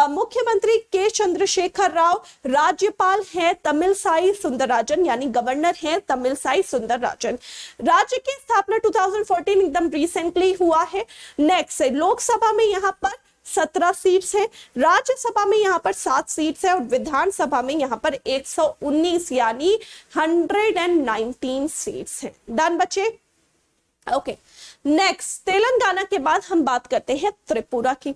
मुख्यमंत्री के चंद्रशेखर राव, राज्यपाल है तमिलसाई सुंदरराजन, यानी गवर्नर है तमिलसाई सुंदरराजन। राज्य की स्थापना 2014 एकदम रिसेंटली हुआ है। नेक्स्ट लोकसभा में यहां पर 17 सीट्स हैं, राज्यसभा में यहां पर 7 सीट्स है और विधानसभा में यहां पर 119 यानी 119 सीट्स हैं। डन बच्चे? ओके, नेक्स्ट तेलंगाना के बाद हम बात करते हैं त्रिपुरा की।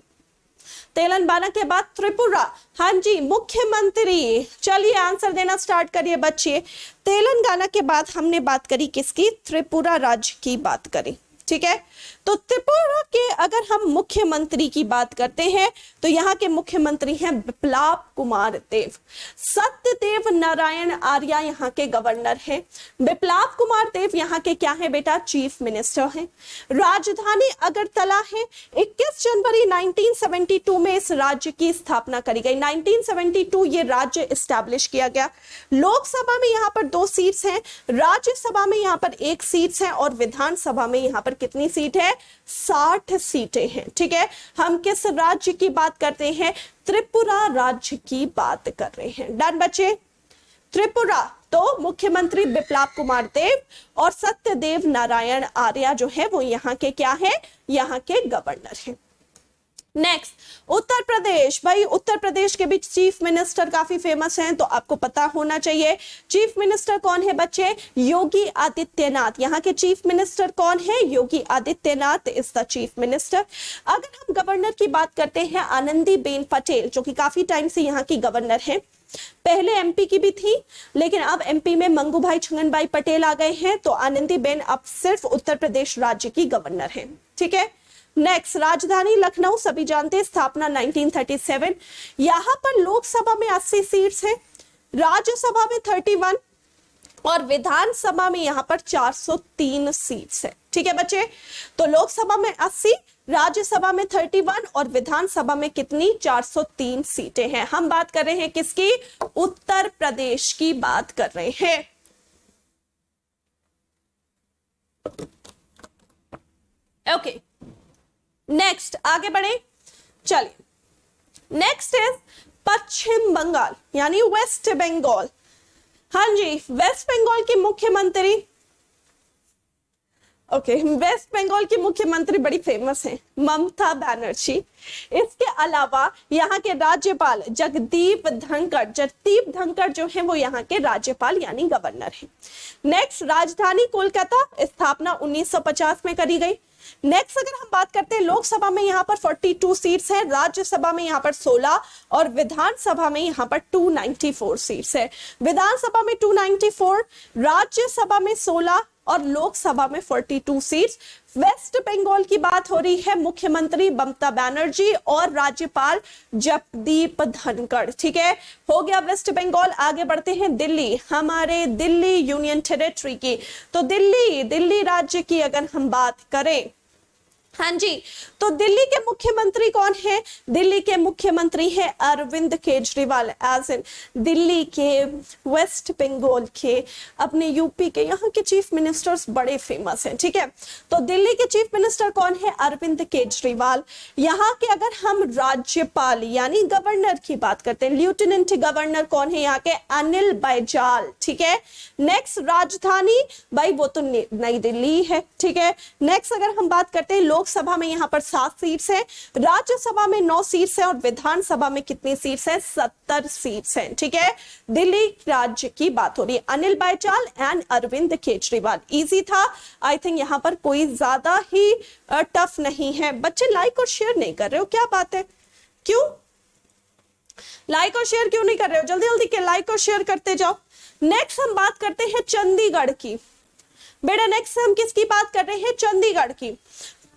तेलंगाना के बाद त्रिपुरा, हाँ जी मुख्यमंत्री, चलिए आंसर देना स्टार्ट करिए बच्चे। तेलंगाना के बाद हमने बात करी किसकी? त्रिपुरा राज्य की बात करी, ठीक है। तो त्रिपुरा के अगर हम मुख्यमंत्री की बात करते हैं तो यहाँ के मुख्यमंत्री हैं बिप्लब कुमार देव। सत्यदेव नारायण आर्य यहाँ के गवर्नर हैं। बिप्लब कुमार देव यहाँ के क्या है बेटा? चीफ मिनिस्टर हैं। राजधानी अगरतला है। 21 जनवरी 1972 में इस राज्य की स्थापना करी गई। 1972 ये राज्य एस्टैब्लिश किया गया। लोकसभा में यहाँ पर 2 सीट्स हैं, राज्यसभा में यहाँ पर 1 सीट्स है और विधानसभा में यहाँ पर कितनी सीट है? 60 सीटें हैं, ठीक है। हम किस राज्य की बात करते हैं? त्रिपुरा राज्य की बात कर रहे हैं। डन बच्चे? त्रिपुरा, तो मुख्यमंत्री बिप्लब कुमार देव और सत्यदेव नारायण आर्य जो है वो यहाँ के क्या है? यहाँ के गवर्नर हैं। नेक्स्ट उत्तर प्रदेश। भाई उत्तर प्रदेश के बीच चीफ मिनिस्टर काफी फेमस हैं तो आपको पता होना चाहिए। चीफ मिनिस्टर कौन है बच्चे? योगी आदित्यनाथ। यहाँ के चीफ मिनिस्टर कौन है? Yogi Adityanath is the chief minister. अगर हम गवर्नर की बात करते हैं, आनंदीबेन पटेल जो कि काफी टाइम से यहाँ की गवर्नर है। पहले एमपी की भी थी लेकिन अब एमपी में मंगूभाई छगनभाई पटेल आ गए हैं तो आनंदीबेन अब सिर्फ उत्तर प्रदेश राज्य की गवर्नर है, ठीक है। नेक्स्ट राजधानी लखनऊ, सभी जानते हैं, स्थापना 1937। यहां पर लोकसभा में 80 सीट्स हैं, राज्यसभा में 31 और विधानसभा में यहां पर 403 सीट्स है, ठीक है बच्चे। तो लोकसभा में 80, राज्यसभा में 31 और विधानसभा में कितनी? 403 सीटें हैं। हम बात कर रहे हैं किसकी? उत्तर प्रदेश की बात कर रहे हैं। ओके नेक्स्ट आगे बढ़े, चलिए। नेक्स्ट इज पश्चिम बंगाल यानी वेस्ट बंगाल। हाँ जी, वेस्ट बंगाल की मुख्यमंत्री, वेस्ट बंगाल की मुख्यमंत्री बड़ी फेमस हैं, ममता बनर्जी। इसके अलावा यहाँ के राज्यपाल जगदीप धनखड़ जो है वो यहाँ के राज्यपाल यानी गवर्नर हैं। नेक्स्ट राजधानी कोलकाता, स्थापना 1950 में करी गई। नेक्स्ट अगर हम बात करते हैं लोकसभा में यहाँ पर 42 सीट्स है, राज्यसभा में यहाँ पर 16 और विधानसभा में यहाँ पर 294 सीट्स है। विधानसभा में 294, राज्यसभा में 16 और लोकसभा में 42 सीट्स। वेस्ट बंगाल की बात हो रही है, मुख्यमंत्री ममता बनर्जी और राज्यपाल जगदीप धनखड़, ठीक है। हो गया वेस्ट बंगाल। आगे बढ़ते हैं दिल्ली, हमारे दिल्ली यूनियन टेरिटरी की। तो दिल्ली राज्य की अगर हम बात करें, हाँ जी, तो दिल्ली के मुख्यमंत्री कौन है? दिल्ली के मुख्यमंत्री है अरविंद केजरीवाल। एज इन दिल्ली के, वेस्ट बंगाल के, अपने यूपी के यहाँ के चीफ मिनिस्टर्स बड़े फेमस हैं, ठीक है। तो दिल्ली के चीफ मिनिस्टर कौन है? अरविंद केजरीवाल। यहाँ के अगर हम राज्यपाल यानी गवर्नर की बात करते हैं, लेफ्टिनेंट गवर्नर कौन है? यहाँ के अनिल बैजल, ठीक है। नेक्स्ट राजधानी, भाई वो तो नई दिल्ली है, ठीक है। नेक्स्ट अगर हम बात करते हैं लोकसभा में यहाँ पर 7 सीट्स है, राज्यसभा में 9 सीट्स है और विधानसभा में कितनी सीट्स है? 70 सीट्स हैं, ठीक है। दिल्ली राज्य की बात हो रही है, अनिल बैजल एंड अरविंद केजरीवाल। इजी था, आई थिंक यहाँ पर कोई ज्यादा ही टफ नहीं है। बच्चे लाइक और शेयर नहीं कर रहे हो, क्या बात है? क्यों लाइक और शेयर क्यों नहीं कर रहे हो? जल्दी जल्दी के लाइक और शेयर करते जाओ। नेक्स्ट हम बात करते हैं चंडीगढ़ की। बेटा नेक्स्ट हम किसकी बात कर रहे हैं? चंडीगढ़ की।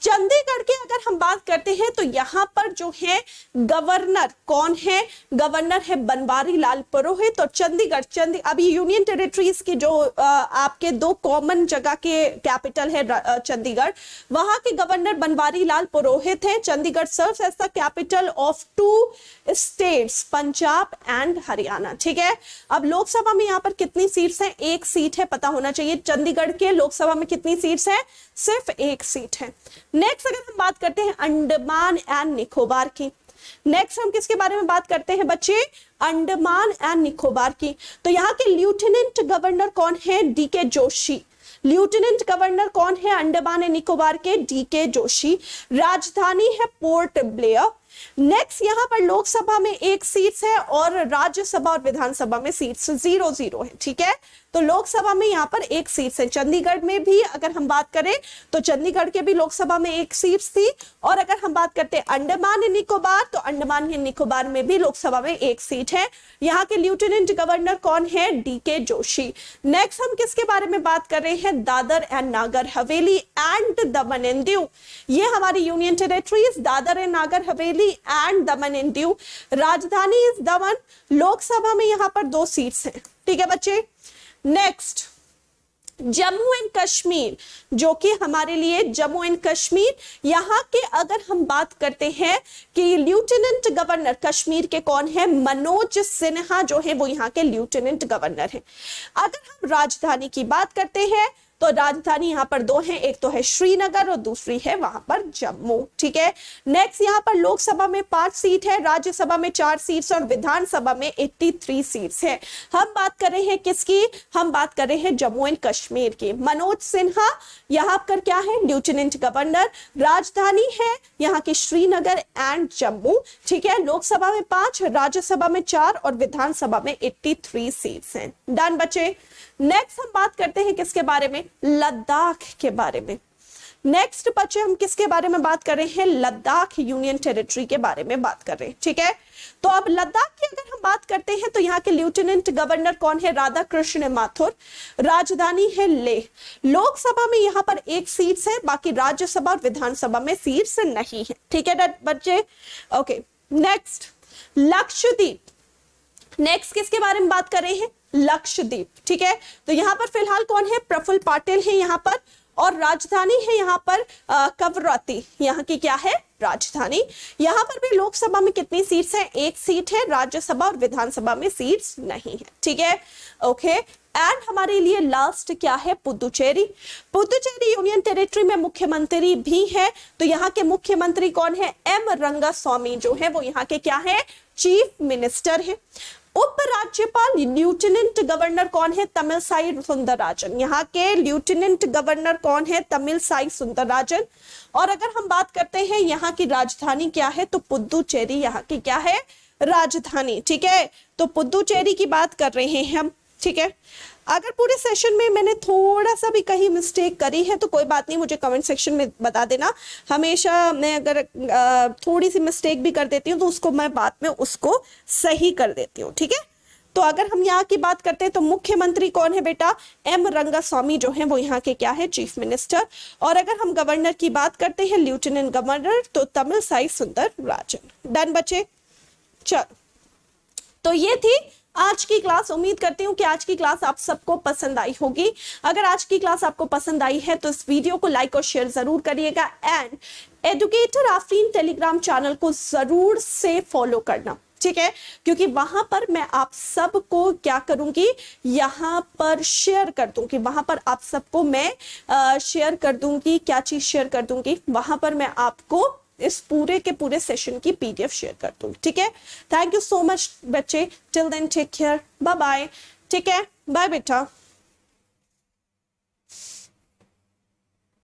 चंडीगढ़ की अगर हम बात करते हैं तो यहाँ पर जो है गवर्नर कौन है, गवर्नर है बनवारी लाल पुरोहित। और चंडीगढ़ अभी यूनियन टेरिटरीज की जो आपके दो कॉमन जगह के कैपिटल है चंडीगढ़, वहां के गवर्नर बनवारी लाल पुरोहित है। Chandigarh serves as the capital of 2 states, Punjab and Haryana. ठीक है, अब लोकसभा में यहाँ पर कितनी सीट्स हैं? 1 सीट है, पता होना चाहिए। चंडीगढ़ के लोकसभा में कितनी सीट्स है? सिर्फ 1 सीट है। नेक्स्ट अगर हम बात करते हैं अंडमान एंड निकोबार की, नेक्स्ट हम किसके बारे में बात करते हैं बच्चे? अंडमान एंड निकोबार की। तो यहाँ के लेफ्टिनेंट गवर्नर कौन है? डीके जोशी। लेफ्टिनेंट गवर्नर कौन है अंडमान एंड निकोबार के? डीके जोशी। राजधानी है पोर्ट ब्लेयर। नेक्स्ट यहाँ पर लोकसभा में 1 सीट है और राज्यसभा और विधानसभा में सीट्स 0-0 है। ठीक है, तो लोकसभा में यहाँ पर 1 सीट है। चंडीगढ़ में भी अगर हम बात करें तो चंडीगढ़ के भी लोकसभा में 1 सीट थी। और अगर हम बात करते हैं अंडमान एंड निकोबार, तो अंडमान एंड निकोबार में भी लोकसभा में 1 सीट है। यहाँ के लेफ्टिनेंट गवर्नर कौन है? डीके जोशी। नेक्स्ट हम किसके बारे में बात कर रहे हैं? Dadar and Nagar Haveli and Daman and Diu. ये हमारी union territories Dadar and Nagar Haveli and Daman and Diu. राजधानी इज दमन। लोकसभा में यहाँ पर 2 सीट्स हैं। ठीक है बच्चे। नेक्स्ट जम्मू एंड कश्मीर, जो कि हमारे लिए जम्मू एंड कश्मीर, यहाँ के अगर हम बात करते हैं कि लेफ्टिनेंट गवर्नर कश्मीर के कौन है? मनोज सिन्हा जो है वो यहाँ के लेफ्टिनेंट गवर्नर है। अगर हम राजधानी की बात करते हैं तो राजधानी यहाँ पर 2 है, एक तो है श्रीनगर और दूसरी है वहां पर जम्मू। ठीक है, नेक्स्ट यहाँ पर लोकसभा में 5 सीट है, राज्यसभा में 4 सीट्स और विधानसभा में 83 सीट्स है। हम बात कर रहे हैं किसकी? हम बात कर रहे हैं जम्मू एंड कश्मीर की। मनोज सिन्हा यहाँ पर क्या है? Lieutenant governor. राजधानी है यहाँ की श्रीनगर एंड जम्मू। ठीक है, लोकसभा में 5, राज्यसभा में 4 और विधानसभा में 83 सीट्स हैं। डन बच्चे। नेक्स्ट हम बात करते हैं किसके बारे में? लद्दाख के बारे में। नेक्स्ट बच्चे हम किसके बारे में बात कर रहे हैं? लद्दाख यूनियन टेरिटरी के बारे में बात कर रहे हैं। ठीक है, तो अब लद्दाख की अगर हम बात करते हैं तो यहाँ के लेफ्टिनेंट गवर्नर कौन है? राधा कृष्ण माथुर। राजधानी है लेह। लोकसभा में यहाँ पर 1 सीट है, बाकी राज्यसभा और विधानसभा में सीट्स नहीं है। ठीक है बच्चे, ओके। नेक्स्ट लक्षद्वीप। नेक्स्ट किसके बारे में बात कर रहे हैं? लक्षद्वीप। ठीक है, तो यहाँ पर फिलहाल कौन है? प्रफुल्ल पटेल है यहाँ पर। और राजधानी है यहाँ पर कवरत्ती। यहाँ की क्या है? राजधानी। यहाँ पर भी लोकसभा में कितनी सीट्स हैं? 1 सीट है, राज्यसभा और विधानसभा में सीट्स नहीं है। ठीक है, ओके। एंड हमारे लिए लास्ट क्या है? पुदुचेरी। पुदुचेरी यूनियन टेरिटरी में मुख्यमंत्री भी है। तो यहाँ के मुख्यमंत्री कौन है? एम रंगास्वामी जो है वो यहाँ के क्या है? चीफ मिनिस्टर है। उपराज्यपाल लेफ्टिनेंट गवर्नर कौन है? तमिलसाई सुंदरराजन। यहाँ के लेफ्टिनेंट गवर्नर कौन है? तमिलसाई सुंदरराजन। और अगर हम बात करते हैं यहाँ की राजधानी क्या है, तो पुदुचेरी यहाँ की क्या है? राजधानी। ठीक है, तो पुदुचेरी की बात कर रहे हैं हम। ठीक है, अगर पूरे सेशन में मैंने थोड़ा सा भी कहीं मिस्टेक करी है तो कोई बात नहीं, मुझे कमेंट सेक्शन में बता देना। हमेशा मैं अगर थोड़ी सी मिस्टेक भी कर देती हूँ तो उसको मैं बाद में उसको सही कर देती हूँ। ठीक है, तो अगर हम यहाँ की बात करते हैं तो मुख्यमंत्री कौन है बेटा? एम रंगास्वामी जो है वो यहाँ के क्या है? Chief minister. और अगर हम गवर्नर की बात करते हैं, लेफ्टिनेंट गवर्नर, तो तमिलसाई सुंदरराजन। डन बच्चे, चलो। तो ये थी आज की क्लास। उम्मीद करती हूँ कि आज की क्लास आप सबको पसंद आई होगी। अगर आज की क्लास आपको पसंद आई है तो इस वीडियो को लाइक और शेयर जरूर करिएगा। And educator Afreen Telegram channel को जरूर से फॉलो करना। ठीक है, क्योंकि वहां पर मैं आप सबको क्या करूंगी? यहाँ पर शेयर कर दूंगी। वहां पर आप सबको मैं शेयर कर दूंगी। क्या चीज शेयर कर दूंगी? वहां पर मैं आपको इस पूरे के पूरे सेशन की PDF शेयर कर दूंगी। ठीक है, थैंक यू सो मच बच्चे। Till then take care, bye bye. ठीक है, बाय बेटा।